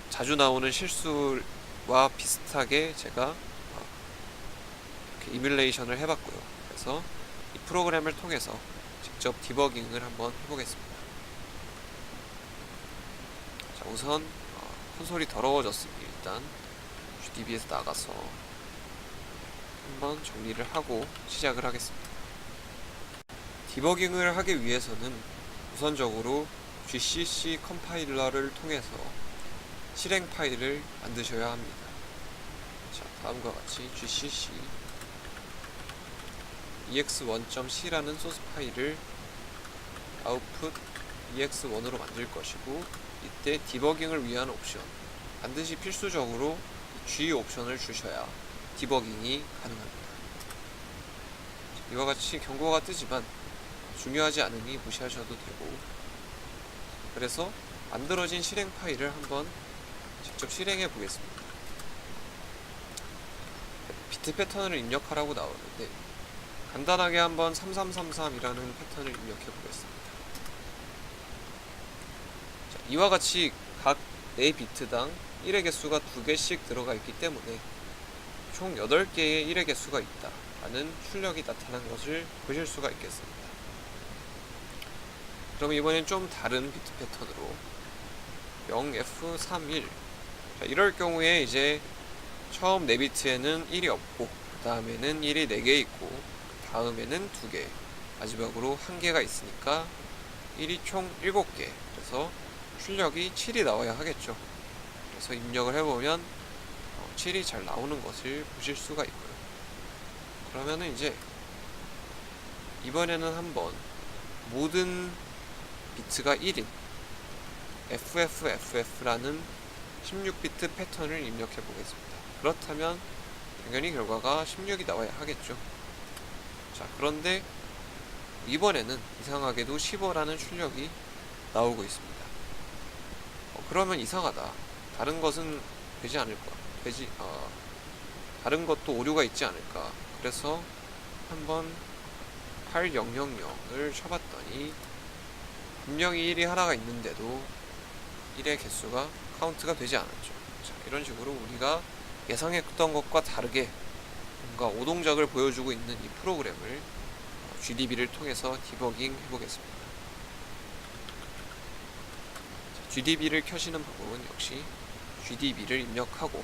자주 나오는 실수와 비슷하게 제가 이렇게 이뮬레이션을 해봤고요. 그래서 이 프로그램을 통해서 직접 디버깅을 한번 해보겠습니다. 자, 우선 콘솔이 더러워졌으니 일단 GDB에서 나가서 한번 정리를 하고 시작을 하겠습니다. 디버깅을 하기 위해서는 우선적으로 GCC 컴파일러를 통해서 실행 파일을 만드셔야 합니다. 자, 다음과 같이 GCC ex1.c라는 소스 파일을 output ex1으로 만들 것이고, 이때 디버깅을 위한 옵션, 반드시 필수적으로 G 옵션을 주셔야 디버깅이 가능합니다. 이와 같이 경고가 뜨지만 중요하지 않으니 무시하셔도 되고, 그래서 만들어진 실행 파일을 한번 직접 실행해 보겠습니다. 비트 패턴을 입력하라고 나오는데 간단하게 한번 3333이라는 패턴을 입력해 보겠습니다. 자, 이와 같이 각 4비트당 1의 개수가 2개씩 들어가 있기 때문에 총 8개의 1의 개수가 있다 라는 출력이 나타난 것을 보실 수가 있겠습니다. 그럼 이번엔 좀 다른 비트 패턴으로 0F31, 자, 이럴 경우에 이제 처음 4비트에는 1이 없고 그 다음에는 1이 4개 있고 다음에는 2개, 마지막으로 1개가 있으니까 1이 총 7개, 그래서 출력이 7이 나와야 하겠죠. 그래서 입력을 해보면 7이 잘 나오는 것을 보실 수가 있고요. 그러면은 이제 이번에는 한번 모든 비트가 1인 FFFF라는 16비트 패턴을 입력해 보겠습니다. 그렇다면 당연히 결과가 16이 나와야 하겠죠. 자, 그런데 이번에는 이상하게도 15라는 출력이 나오고 있습니다. 그러면 이상하다. 다른 것은 되지 않을까? 다른 것도 오류가 있지 않을까? 그래서 한번 8000을 쳐봤더니 분명히 1이 하나가 있는데도 1의 개수가 카운트가 되지 않았죠. 자, 이런 식으로 우리가 예상했던 것과 다르게 뭔가 오동작을 보여주고 있는 이 프로그램을 GDB를 통해서 디버깅 해보겠습니다. GDB를 켜시는 방법은 역시 GDB를 입력하고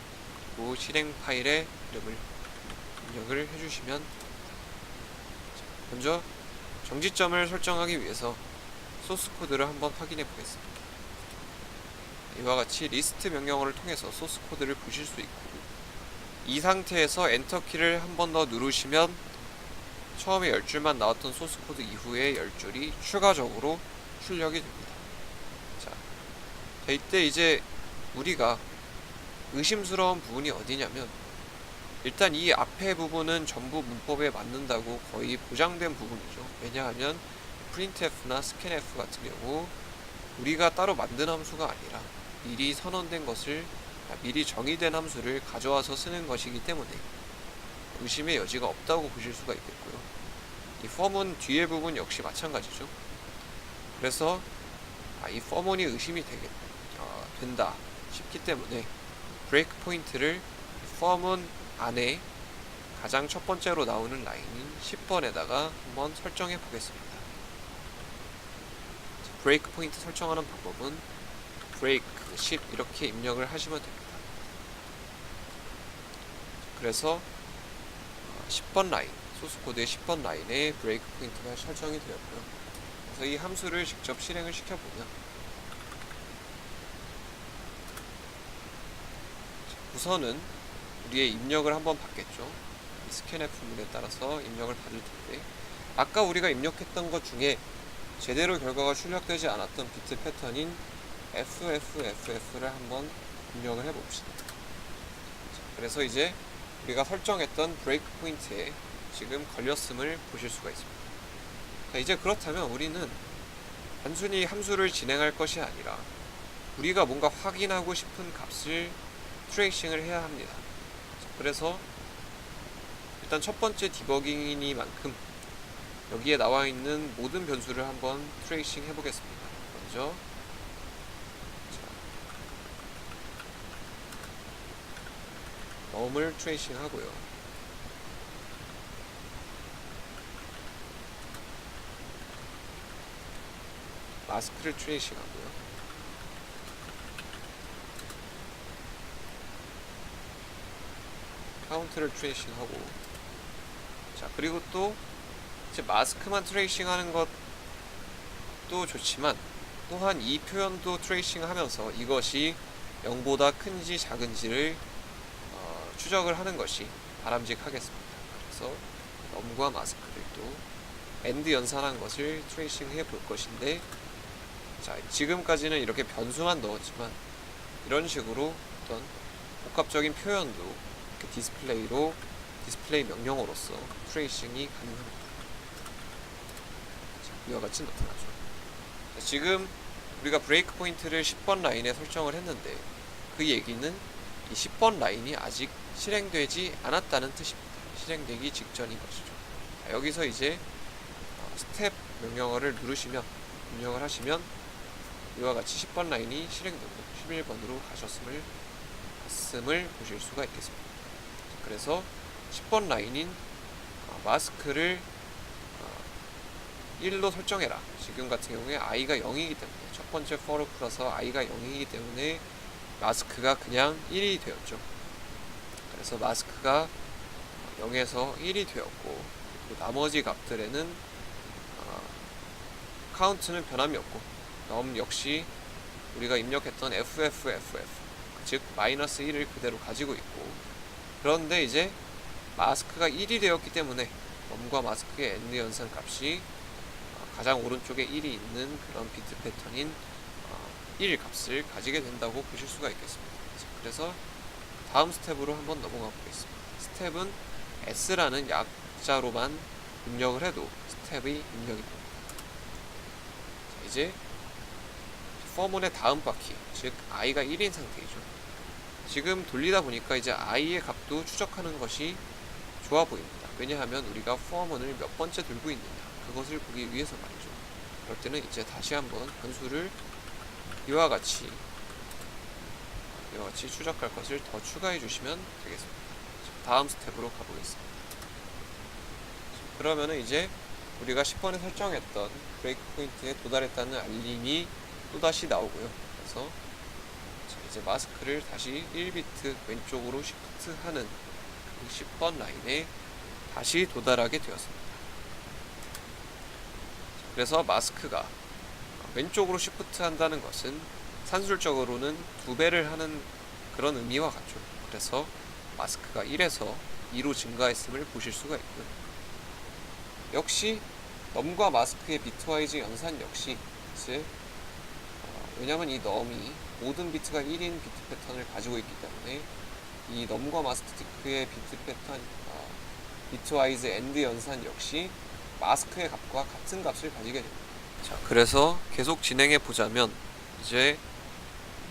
그리고 실행 파일의 이름을 입력을 해주시면 먼저 정지점을 설정하기 위해서 소스 코드를 한번 확인해 보겠습니다. 이와 같이 리스트 명령어를 통해서 소스 코드를 보실 수 있고, 이 상태에서 엔터키를 한 번 더 누르시면 처음에 10줄만 나왔던 소스 코드 이후에 10줄이 추가적으로 출력이 됩니다. 자, 이때 이제 우리가 의심스러운 부분이 어디냐면, 일단 이 앞에 부분은 전부 문법에 맞는다고 거의 보장된 부분이죠. 왜냐하면 printf나 scanf 같은 경우 우리가 따로 만든 함수가 아니라 미리 선언된 것을, 미리 정의된 함수를 가져와서 쓰는 것이기 때문에 의심의 여지가 없다고 보실 수가 있겠고요. 이 form은 뒤에 부분 역시 마찬가지죠. 그래서 이 form은 의심이 된다 싶기 때문에 브레이크 포인트를 form은 안에 가장 첫 번째로 나오는 라인인 10번에다가 한번 설정해 보겠습니다. 브레이크 포인트 설정하는 방법은 브레이크 10 이렇게 입력을 하시면 됩니다. 그래서 10번 라인, 소스 코드의 10번 라인에 브레이크 포인트가 설정이 되었고요. 그래서 이 함수를 직접 실행을 시켜보면 우선은 우리의 입력을 한번 받겠죠. 이 scanf 문에 따라서 입력을 받을 텐데, 아까 우리가 입력했던 것 중에 제대로 결과가 출력되지 않았던 비트 패턴인 FFFF를 한번 입력을 해봅시다. 그래서 이제 우리가 설정했던 브레이크 포인트에 지금 걸렸음을 보실 수가 있습니다. 자, 이제 그렇다면 우리는 단순히 함수를 진행할 것이 아니라 우리가 뭔가 확인하고 싶은 값을 트레이싱을 해야 합니다. 자, 그래서 일단 첫 번째 디버깅이니만큼 여기에 나와 있는 모든 변수를 한번 트레이싱 해보겠습니다. 먼저 num을 트레이싱 하고요. 마스크를 트레이싱 하고요. 카운트를 트레이싱 하고, 자, 그리고 또 이제 마스크만 트레이싱 하는 것도 좋지만 또한 이 표현도 트레이싱 하면서 이것이 0보다 큰지 작은지를 추적을 하는 것이 바람직하겠습니다. 그래서 num과 마스크를 또 AND 연산한 것을 트레이싱 해 볼 것인데, 자, 지금까지는 이렇게 변수만 넣었지만 이런 식으로 어떤 복합적인 표현도 이렇게 디스플레이 명령어로서 트레이싱이 가능합니다. 이와 같이 나타나죠. 자, 지금 우리가 브레이크 포인트를 10번 라인에 설정을 했는데 그 얘기는 이 10번 라인이 아직 실행되지 않았다는 뜻입니다. 실행되기 직전인 것이죠. 자, 여기서 이제 스텝 명령어를 누르시면 입력을 하시면 이와 같이 10번 라인이 실행되고 11번으로 갔음을 보실 수가 있겠습니다. 그래서 10번 라인인 마스크를 1로 설정해라. 지금 같은 경우에 i가 0이기 때문에 첫 번째 for로 풀어서 i가 0이기 때문에 마스크가 그냥 1이 되었죠. 그래서 마스크가 0에서 1이 되었고, 그리고 나머지 값들에는 카운트는 변함이 없고 num 역시 우리가 입력했던 FFFF 즉 마이너스 1을 그대로 가지고 있고, 그런데 이제 마스크가 1이 되었기 때문에 num과 마스크의 AND 연산 값이 가장 오른쪽에 1이 있는 그런 비트 패턴인 1 값을 가지게 된다고 보실 수가 있겠습니다. 그래서 다음 스텝으로 한번 넘어가 보겠습니다. 스텝은 S라는 약자로만 입력을 해도 스텝이 입력이 됩니다. 자, 이제 포문의 다음 바퀴, 즉 i가 1인 상태이죠. 지금 돌리다 보니까 이제 i의 값도 추적하는 것이 좋아 보입니다. 왜냐하면 우리가 포문을 몇 번째 들고 있느냐, 그것을 보기 위해서 말이죠. 그럴 때는 이제 다시 한번 변수를 이와 같이 추적할 것을 더 추가해 주시면 되겠습니다. 다음 스텝으로 가보겠습니다. 그러면은 이제 우리가 10번에 설정했던 브레이크 포인트에 도달했다는 알림이 또다시 나오고요. 그래서 이제 마스크를 다시 1비트 왼쪽으로 시프트 하는 그 10번 라인에 다시 도달하게 되었습니다. 그래서 마스크가 왼쪽으로 시프트 한다는 것은 산술적으로는 2배를 하는 그런 의미와 같죠. 그래서 마스크가 1에서 2로 증가했음을 보실 수가 있고요. 역시 num과 마스크의 비트와이즈 연산 역시 이제 왜냐면 이 num이 모든 비트가 1인 비트 패턴을 가지고 있기 때문에 이 num과 마스크의 비트 패턴 비트와이즈 AND 연산 역시 마스크의 값과 같은 값을 가지게 됩니다. 자, 그래서 계속 진행해 보자면 이제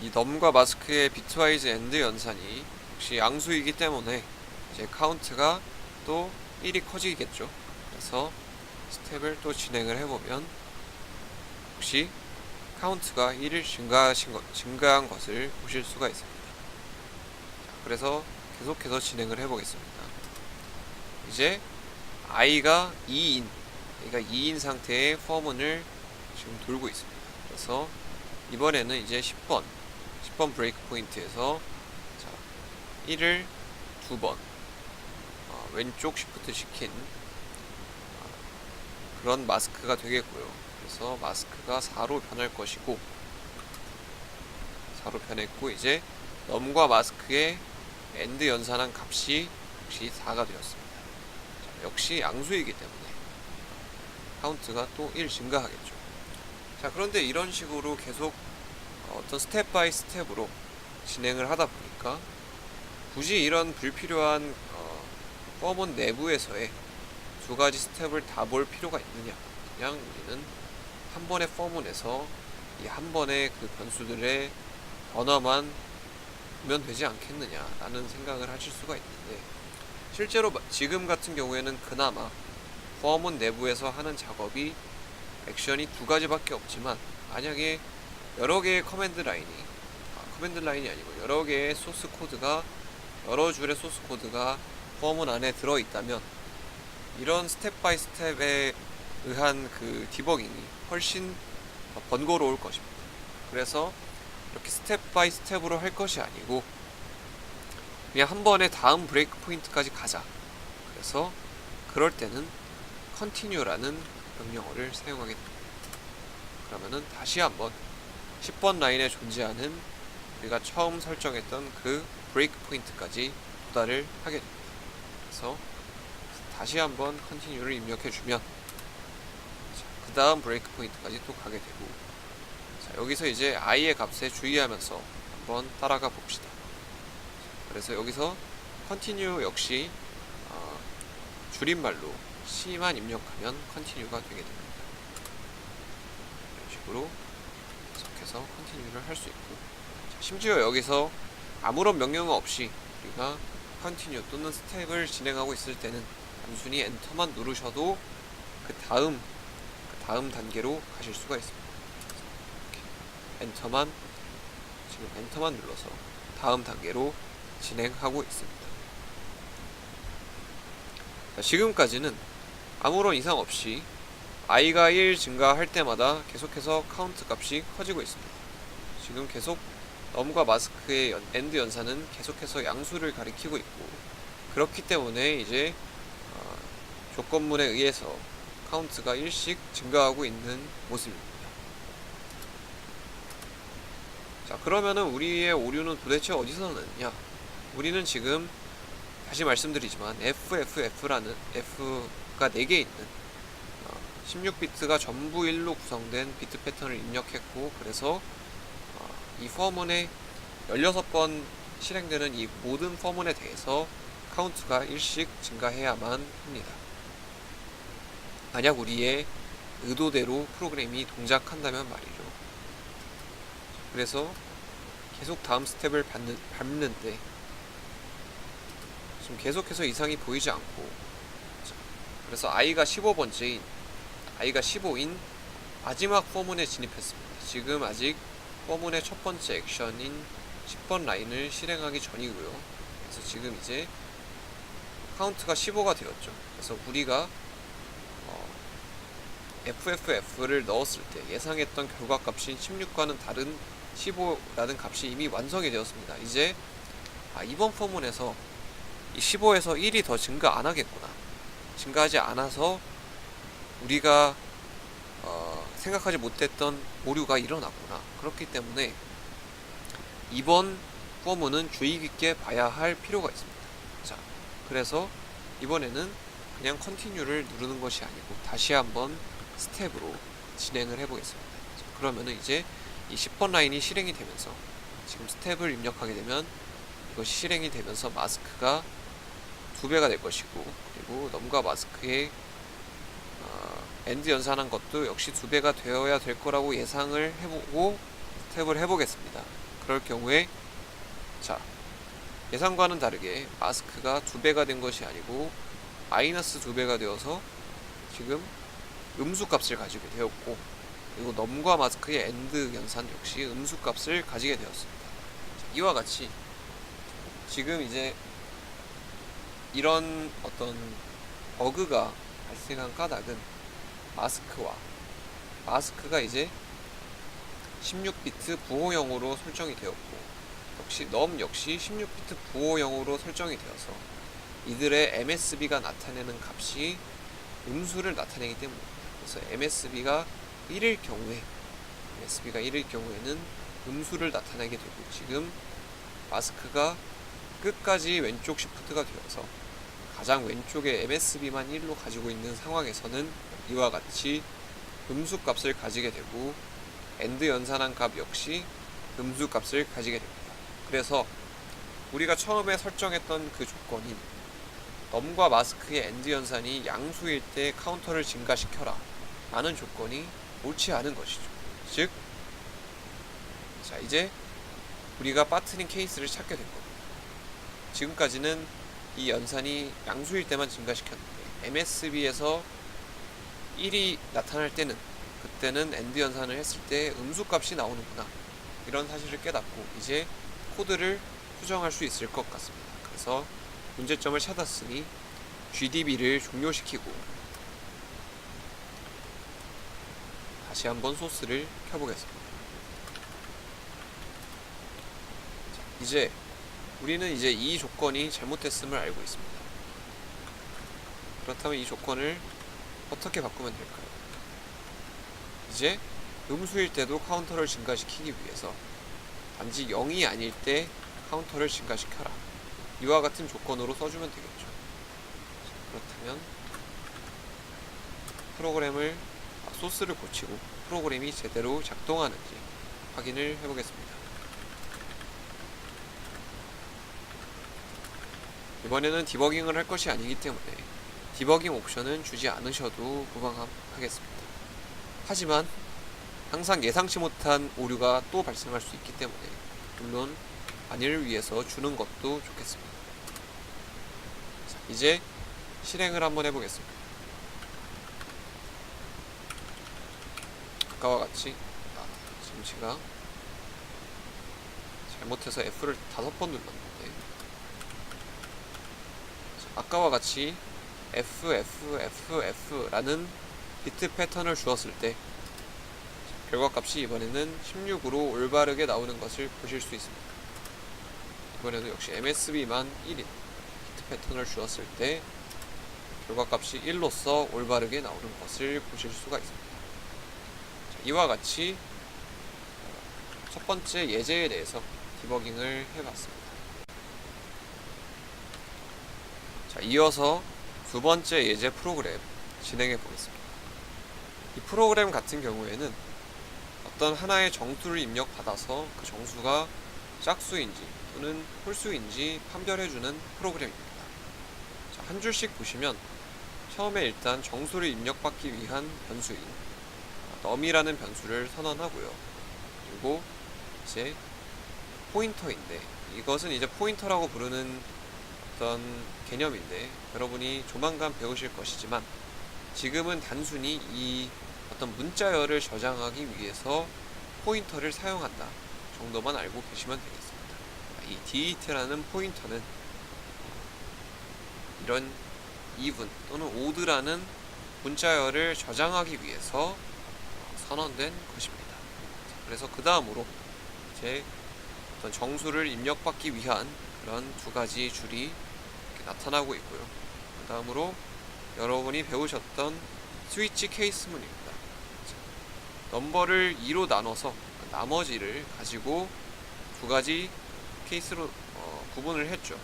이 num과 마스크의 비트와이즈 AND 연산이 역시 양수이기 때문에 이제 카운트가 또 1이 커지겠죠. 그래서 스텝을 또 진행을 해보면 혹시 카운트가 1을 증가한 것을 보실 수가 있습니다. 그래서 계속해서 진행을 해보겠습니다. 이제 i가 2인 상태의 포문을 지금 돌고 있습니다. 그래서 이번에는 이제 10번 브레이크 포인트에서 1을 2번 왼쪽 시프트 시킨 그런 마스크가 되겠고요. 그래서 마스크가 4로 변할 것이고 4로 변했고 이제 num과 마스크의 AND 연산한 값이 역시 4가 되었습니다. 자, 역시 양수이기 때문에 카운트가 또 1 증가하겠죠. 자, 그런데 이런 식으로 계속 어떤 스텝 바이 스텝으로 진행을 하다 보니까 굳이 이런 불필요한 포문 내부에서의 두 가지 스텝을 다 볼 필요가 있느냐, 그냥 우리는 한 번의 포문에서 이 한 번의 그 변수들의 언어만 보면 되지 않겠느냐 라는 생각을 하실 수가 있는데, 실제로 지금 같은 경우에는 그나마 포문 내부에서 하는 작업이 액션이 두 가지밖에 없지만, 만약에 여러 개의 커맨드 라인이 아니고 여러 개의 소스 코드가, 여러 줄의 소스 코드가 포문 안에 들어있다면 이런 스텝 바이 스텝에 의한 그 디버깅이 훨씬 번거로울 것입니다. 그래서 이렇게 스텝 바이 스텝으로 할 것이 아니고 그냥 한 번에 다음 브레이크 포인트까지 가자. 그래서 그럴 때는 continue라는 명령어를 사용하게 됩니다. 그러면은 다시 한번 10번 라인에 존재하는 우리가 처음 설정했던 그 브레이크 포인트까지 도달을 하게 됩니다. 그래서 다시 한번 continue를 입력해주면 그 다음 브레이크 포인트까지 또 가게 되고, 자, 여기서 이제 i의 값에 주의하면서 한번 따라가 봅시다. 그래서 여기서 continue 역시 줄임말로 c만 입력하면 continue가 되게 됩니다. 식으로 계속해서 컨티뉴를 할 수 있고, 심지어 여기서 아무런 명령 없이 우리가 컨티뉴 또는 스텝을 진행하고 있을 때는 단순히 엔터만 누르셔도 그 다음 단계로 가실 수가 있습니다. 엔터만 눌러서 다음 단계로 진행하고 있습니다. 자, 지금까지는 아무런 이상 없이 i가 1 증가할 때마다 계속해서 카운트 값이 커지고 있습니다. 지금 계속 넘과 마스크의 엔드 연산은 계속해서 양수를 가리키고 있고, 그렇기 때문에 이제 조건문에 의해서 카운트가 1씩 증가하고 있는 모습입니다. 자, 그러면은 우리의 오류는 도대체 어디서 나느냐? 우리는 지금 다시 말씀드리지만 FFF라는 F가 4개 있는 16비트가 전부 1로 구성된 비트 패턴을 입력했고, 그래서 이 포문에 16번 실행되는 이 모든 포문에 대해서 카운트가 1씩 증가해야만 합니다. 만약 우리의 의도대로 프로그램이 동작한다면 말이죠. 그래서 계속 다음 스텝을 밟는데 지금 계속해서 이상이 보이지 않고, 그래서 i가 15인 마지막 포문에 진입했습니다. 지금 아직 포문의 첫 번째 액션인 10번 라인을 실행하기 전이고요. 그래서 지금 이제 카운트가 15가 되었죠. 그래서 우리가 FFF를 넣었을 때 예상했던 결과값인 16과는 다른 15라는 값이 이미 완성이 되었습니다. 이제 이번 포문에서 이 15에서 1이 더 증가 안 하겠구나, 증가하지 않아서 우리가 생각하지 못했던 오류가 일어났구나. 그렇기 때문에 이번 포문은 주의 깊게 봐야 할 필요가 있습니다. 자, 그래서 이번에는 그냥 컨티뉴를 누르는 것이 아니고 다시 한번 스텝으로 진행을 해보겠습니다. 자, 그러면은 이제 이 10번 라인이 실행이 되면서 지금 스텝을 입력하게 되면 이것이 실행이 되면서 마스크가 2배가 될 것이고, 그리고 넘과 마스크의 엔드 연산한 것도 역시 2배가 되어야 될 거라고 예상을 해보고 스텝을 해보겠습니다. 그럴 경우에 자, 예상과는 다르게 마스크가 2배가 된 것이 아니고 마이너스 2배가 되어서 지금 음수 값을 가지게 되었고, 그리고 넘과 마스크의 엔드 연산 역시 음수 값을 가지게 되었습니다. 자, 이와 같이 지금 이제 이런 어떤 버그가 발생한 까닭은 마스크가 이제 16비트 부호형으로 설정이 되었고, 역시 넘 역시 16비트 부호형으로 설정이 되어서 이들의 MSB가 나타내는 값이 음수를 나타내기 때문입니다. 그래서 MSB가 1일 경우에는 음수를 나타내게 되고, 지금 마스크가 끝까지 왼쪽 시프트가 되어서 가장 왼쪽에 MSB만 1로 가지고 있는 상황에서는 이와 같이 음수 값을 가지게 되고, 엔드 연산한 값 역시 음수 값을 가지게 됩니다. 그래서 우리가 처음에 설정했던 그 조건인 넘과 마스크의 엔드 연산이 양수일 때 카운터를 증가시켜라 라는 조건이 옳지 않은 것이죠. 즉, 자, 이제 우리가 빠트린 케이스를 찾게 된 겁니다. 지금까지는 이 연산이 양수일 때만 증가시켰는데 MSB에서 1이 나타날 때는, 그때는 엔드 연산을 했을 때 음수 값이 나오는구나, 이런 사실을 깨닫고 이제 코드를 수정할 수 있을 것 같습니다. 그래서 문제점을 찾았으니 GDB를 종료시키고 다시 한번 소스를 켜보겠습니다. 자, 이제 우리는 이제 이 조건이 잘못됐음을 알고 있습니다. 그렇다면 이 조건을 어떻게 바꾸면 될까요? 이제 음수일 때도 카운터를 증가시키기 위해서 단지 0이 아닐 때 카운터를 증가시켜라, 이와 같은 조건으로 써주면 되겠죠. 그렇다면 소스를 고치고 프로그램이 제대로 작동하는지 확인을 해보겠습니다. 이번에는 디버깅을 할 것이 아니기 때문에 디버깅 옵션은 주지 않으셔도 무방하겠습니다. 하지만 항상 예상치 못한 오류가 또 발생할 수 있기 때문에 물론 안위를 위해서 주는 것도 좋겠습니다. 자, 이제 실행을 한번 해보겠습니다. 아까와 같이 지금 제가 잘못해서 F를 5번 눌렀는데 아까와 같이 F, F, F, F라는 비트 패턴을 주었을 때 결과값이 이번에는 16으로 올바르게 나오는 것을 보실 수 있습니다. 이번에도 역시 MSB만 1인 비트 패턴을 주었을 때 결과값이 1로서 올바르게 나오는 것을 보실 수가 있습니다. 자, 이와 같이 첫 번째 예제에 대해서 디버깅을 해봤습니다. 자, 이어서 두 번째 예제 프로그램 진행해 보겠습니다. 이 프로그램 같은 경우에는 어떤 하나의 정수를 입력받아서 그 정수가 짝수인지 또는 홀수인지 판별해주는 프로그램입니다. 자, 한 줄씩 보시면 처음에 일단 정수를 입력받기 위한 변수인 num이라는 변수를 선언하고요. 그리고 이제 포인터인데 이것은 이제 포인터라고 부르는 어떤 개념인데 여러분이 조만간 배우실 것이지만 지금은 단순히 이 어떤 문자열을 저장하기 위해서 포인터를 사용한다 정도만 알고 계시면 되겠습니다. 이 delt라는 포인터는 이런 even 또는 odd라는 문자열을 저장하기 위해서 선언된 것입니다. 그래서 그 다음으로 이제 어떤 정수를 입력받기 위한 그런 두 가지 줄이 이렇게 나타나고 있고요. 그 다음으로 여러분이 배우셨던 스위치 케이스문입니다. 넘버를 2로 나눠서 나머지를 가지고 두 가지 케이스로 구분을 했죠.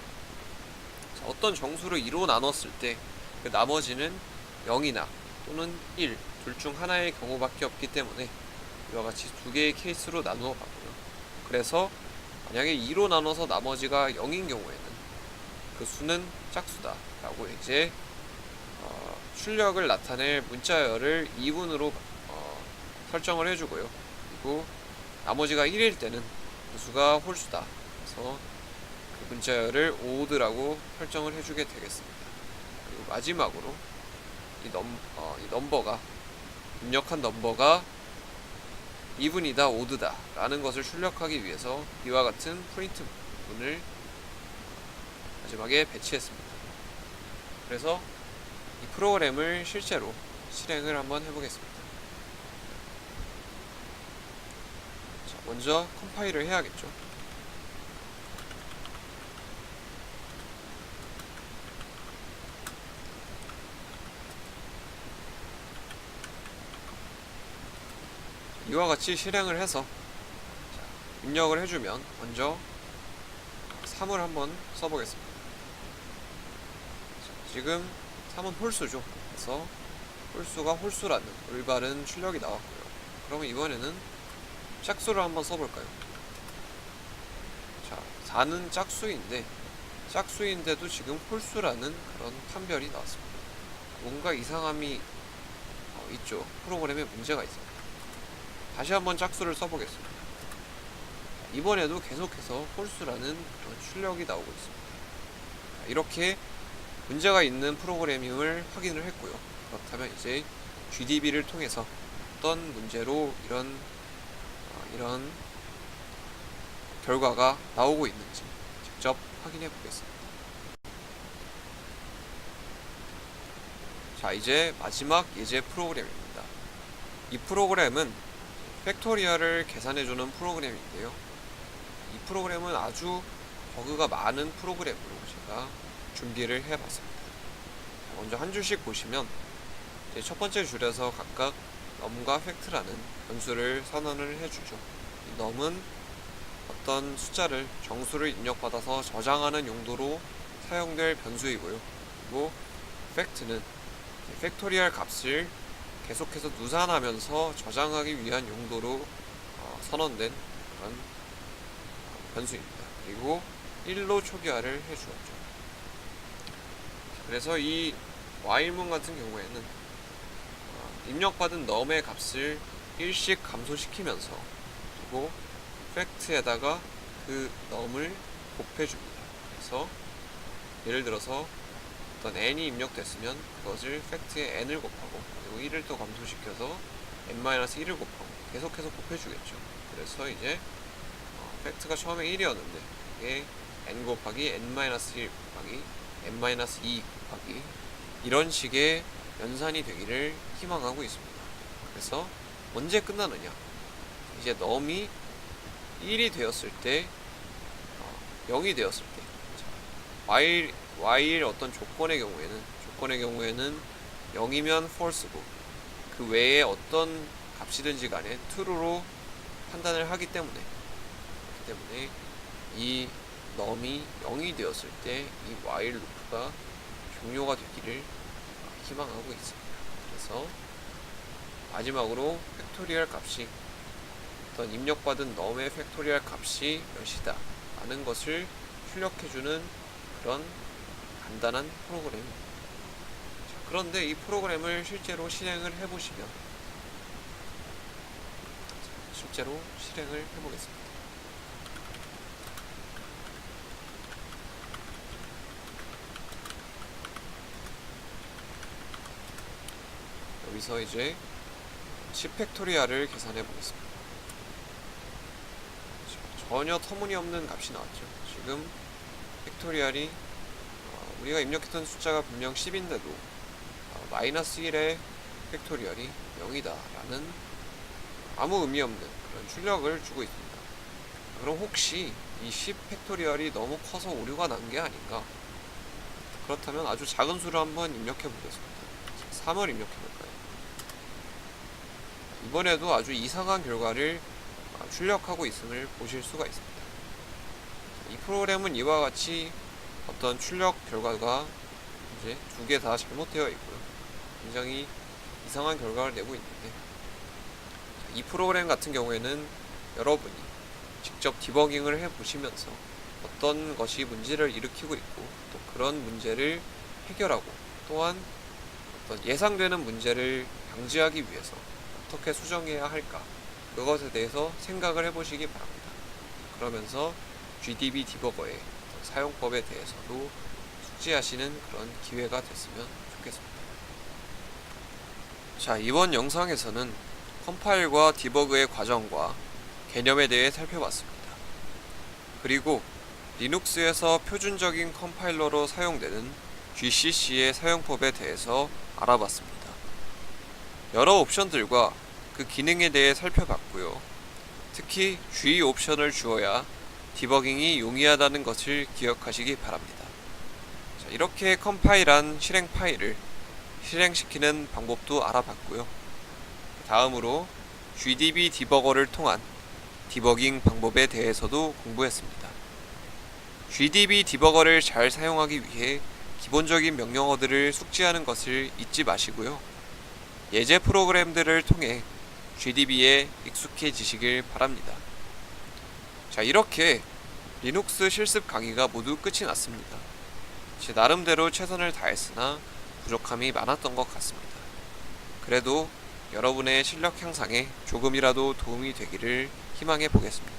자, 어떤 정수를 2로 나눴을 때 그 나머지는 0이나 또는 1, 둘 중 하나의 경우밖에 없기 때문에 이와 같이 두 개의 케이스로 나누어 봤고요. 그래서 만약에 2로 나눠서 나머지가 0인 경우에는 그 수는 짝수다 라고 이제 출력을 나타낼 문자열을 2분으로 설정을 해주고요. 그리고 나머지가 1일 때는 그 수가 홀수다. 그래서 그 문자열을 odd라고 설정을 해주게 되겠습니다. 그리고 마지막으로 이 넘버가 입력한 넘버가 even이다, odd다 라는 것을 출력하기 위해서 이와 같은 프린트 부분을 마지막에 배치했습니다. 그래서 이 프로그램을 실제로 실행을 한번 해보겠습니다. 자, 먼저 컴파일을 해야겠죠. 이와 같이 실행을 해서 입력을 해주면 먼저 3을 한번 써보겠습니다. 지금 3은 홀수죠. 그래서 홀수가 홀수라는 올바른 출력이 나왔고요. 그러면 이번에는 짝수를 한번 써볼까요? 자, 4는 짝수인데도 지금 홀수라는 그런 판별이 나왔습니다. 뭔가 이상함이 있죠. 프로그램에 문제가 있습니다. 다시 한번 짝수를 써보겠습니다. 이번에도 계속해서 홀수라는 그런 출력이 나오고 있습니다. 이렇게 문제가 있는 프로그래밍을 확인을 했고요. 그렇다면 이제 GDB를 통해서 어떤 문제로 이런 결과가 나오고 있는지 직접 확인해 보겠습니다. 자, 이제 마지막 예제 프로그램입니다. 이 프로그램은 팩토리얼을 계산해주는 프로그램인데요. 이 프로그램은 아주 버그가 많은 프로그램으로 제가 준비를 해봤습니다. 먼저 한 줄씩 보시면 이제 첫 번째 줄에서 각각 num과 fact라는 변수를 선언을 해주죠. 이 num은 어떤 숫자를 정수를 입력받아서 저장하는 용도로 사용될 변수이고요. 그리고 fact는 팩토리얼 값을 계속해서 누산하면서 저장하기 위한 용도로 선언된 그런 변수입니다. 그리고 1로 초기화를 해주었죠. 그래서 이 while문 같은 경우에는 입력받은 num의 값을 1씩 감소시키면서 그리고 팩트에다가 그 넘을 곱해줍니다. 그래서 예를 들어서 어떤 n이 입력됐으면 그것을 팩트에 n을 곱하고 그리고 1을 또 감소시켜서 n-1을 곱하고 계속해서 곱해주겠죠. 그래서 이제 팩트가 처음에 1이었는데 이게 n 곱하기 n-1 곱하기 n-2 곱하기 이런 식의 연산이 되기를 희망하고 있습니다. 그래서 언제 끝나느냐? 이제 넘이 1이 되었을 때 0이 되었을 때 while 어떤 조건의 경우에는 0이면 false고 그 외에 어떤 값이든지 간에 true로 판단을 하기 때문에 이 넘이 0이 되었을 때 이 while 루프가 종료가 되기를 희망하고 있습니다. 그래서 마지막으로 팩토리얼 값이 어떤 입력받은 넘의 팩토리얼 값이 몇이다 라는 것을 출력해주는 그런 간단한 프로그램입니다. 그런데 이 프로그램을 실제로 실행을 해보겠습니다. 여기서 이제 10팩토리얼을 계산해 보겠습니다. 전혀 터무니없는 값이 나왔죠. 지금 팩토리얼이 우리가 입력했던 숫자가 분명 10인데도 마이너스 1의 팩토리얼이 0이다 라는 아무 의미 없는 그런 출력을 주고 있습니다. 그럼 혹시 이 10 팩토리얼이 너무 커서 오류가 난 게 아닌가? 그렇다면 아주 작은 수를 한번 입력해 보겠습니다. 3을 입력해 볼까요? 이번에도 아주 이상한 결과를 출력하고 있음을 보실 수가 있습니다. 이 프로그램은 이와 같이 어떤 출력 결과가 이제 두 개 다 잘못되어 있고요. 굉장히 이상한 결과를 내고 있는데 이 프로그램 같은 경우에는 여러분이 직접 디버깅을 해보시면서 어떤 것이 문제를 일으키고 있고 또 그런 문제를 해결하고 또한 어떤 예상되는 문제를 방지하기 위해서 어떻게 수정해야 할까 그것에 대해서 생각을 해보시기 바랍니다. 그러면서 GDB 디버거의 사용법에 대해서도 숙지하시는 그런 기회가 됐으면 좋겠습니다. 자, 이번 영상에서는 컴파일과 디버그의 과정과 개념에 대해 살펴봤습니다. 그리고 리눅스에서 표준적인 컴파일러로 사용되는 GCC의 사용법에 대해서 알아봤습니다. 여러 옵션들과 그 기능에 대해 살펴봤고요. 특히 G 옵션을 주어야 디버깅이 용이하다는 것을 기억하시기 바랍니다. 자, 이렇게 컴파일한 실행 파일을 실행시키는 방법도 알아봤고요. 다음으로 GDB 디버거를 통한 디버깅 방법에 대해서도 공부했습니다. GDB 디버거를 잘 사용하기 위해 기본적인 명령어들을 숙지하는 것을 잊지 마시고요. 예제 프로그램들을 통해 GDB에 익숙해지시길 바랍니다. 자, 이렇게 리눅스 실습 강의가 모두 끝이 났습니다. 제 나름대로 최선을 다했으나 부족함이 많았던 것 같습니다. 그래도 여러분의 실력 향상에 조금이라도 도움이 되기를 희망해 보겠습니다.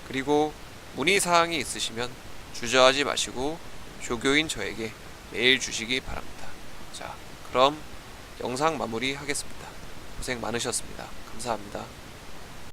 그리고 문의사항이 있으시면 주저하지 마시고 조교인 저에게 메일 주시기 바랍니다. 자, 그럼 영상 마무리 하겠습니다. 고생 많으셨습니다. 감사합니다.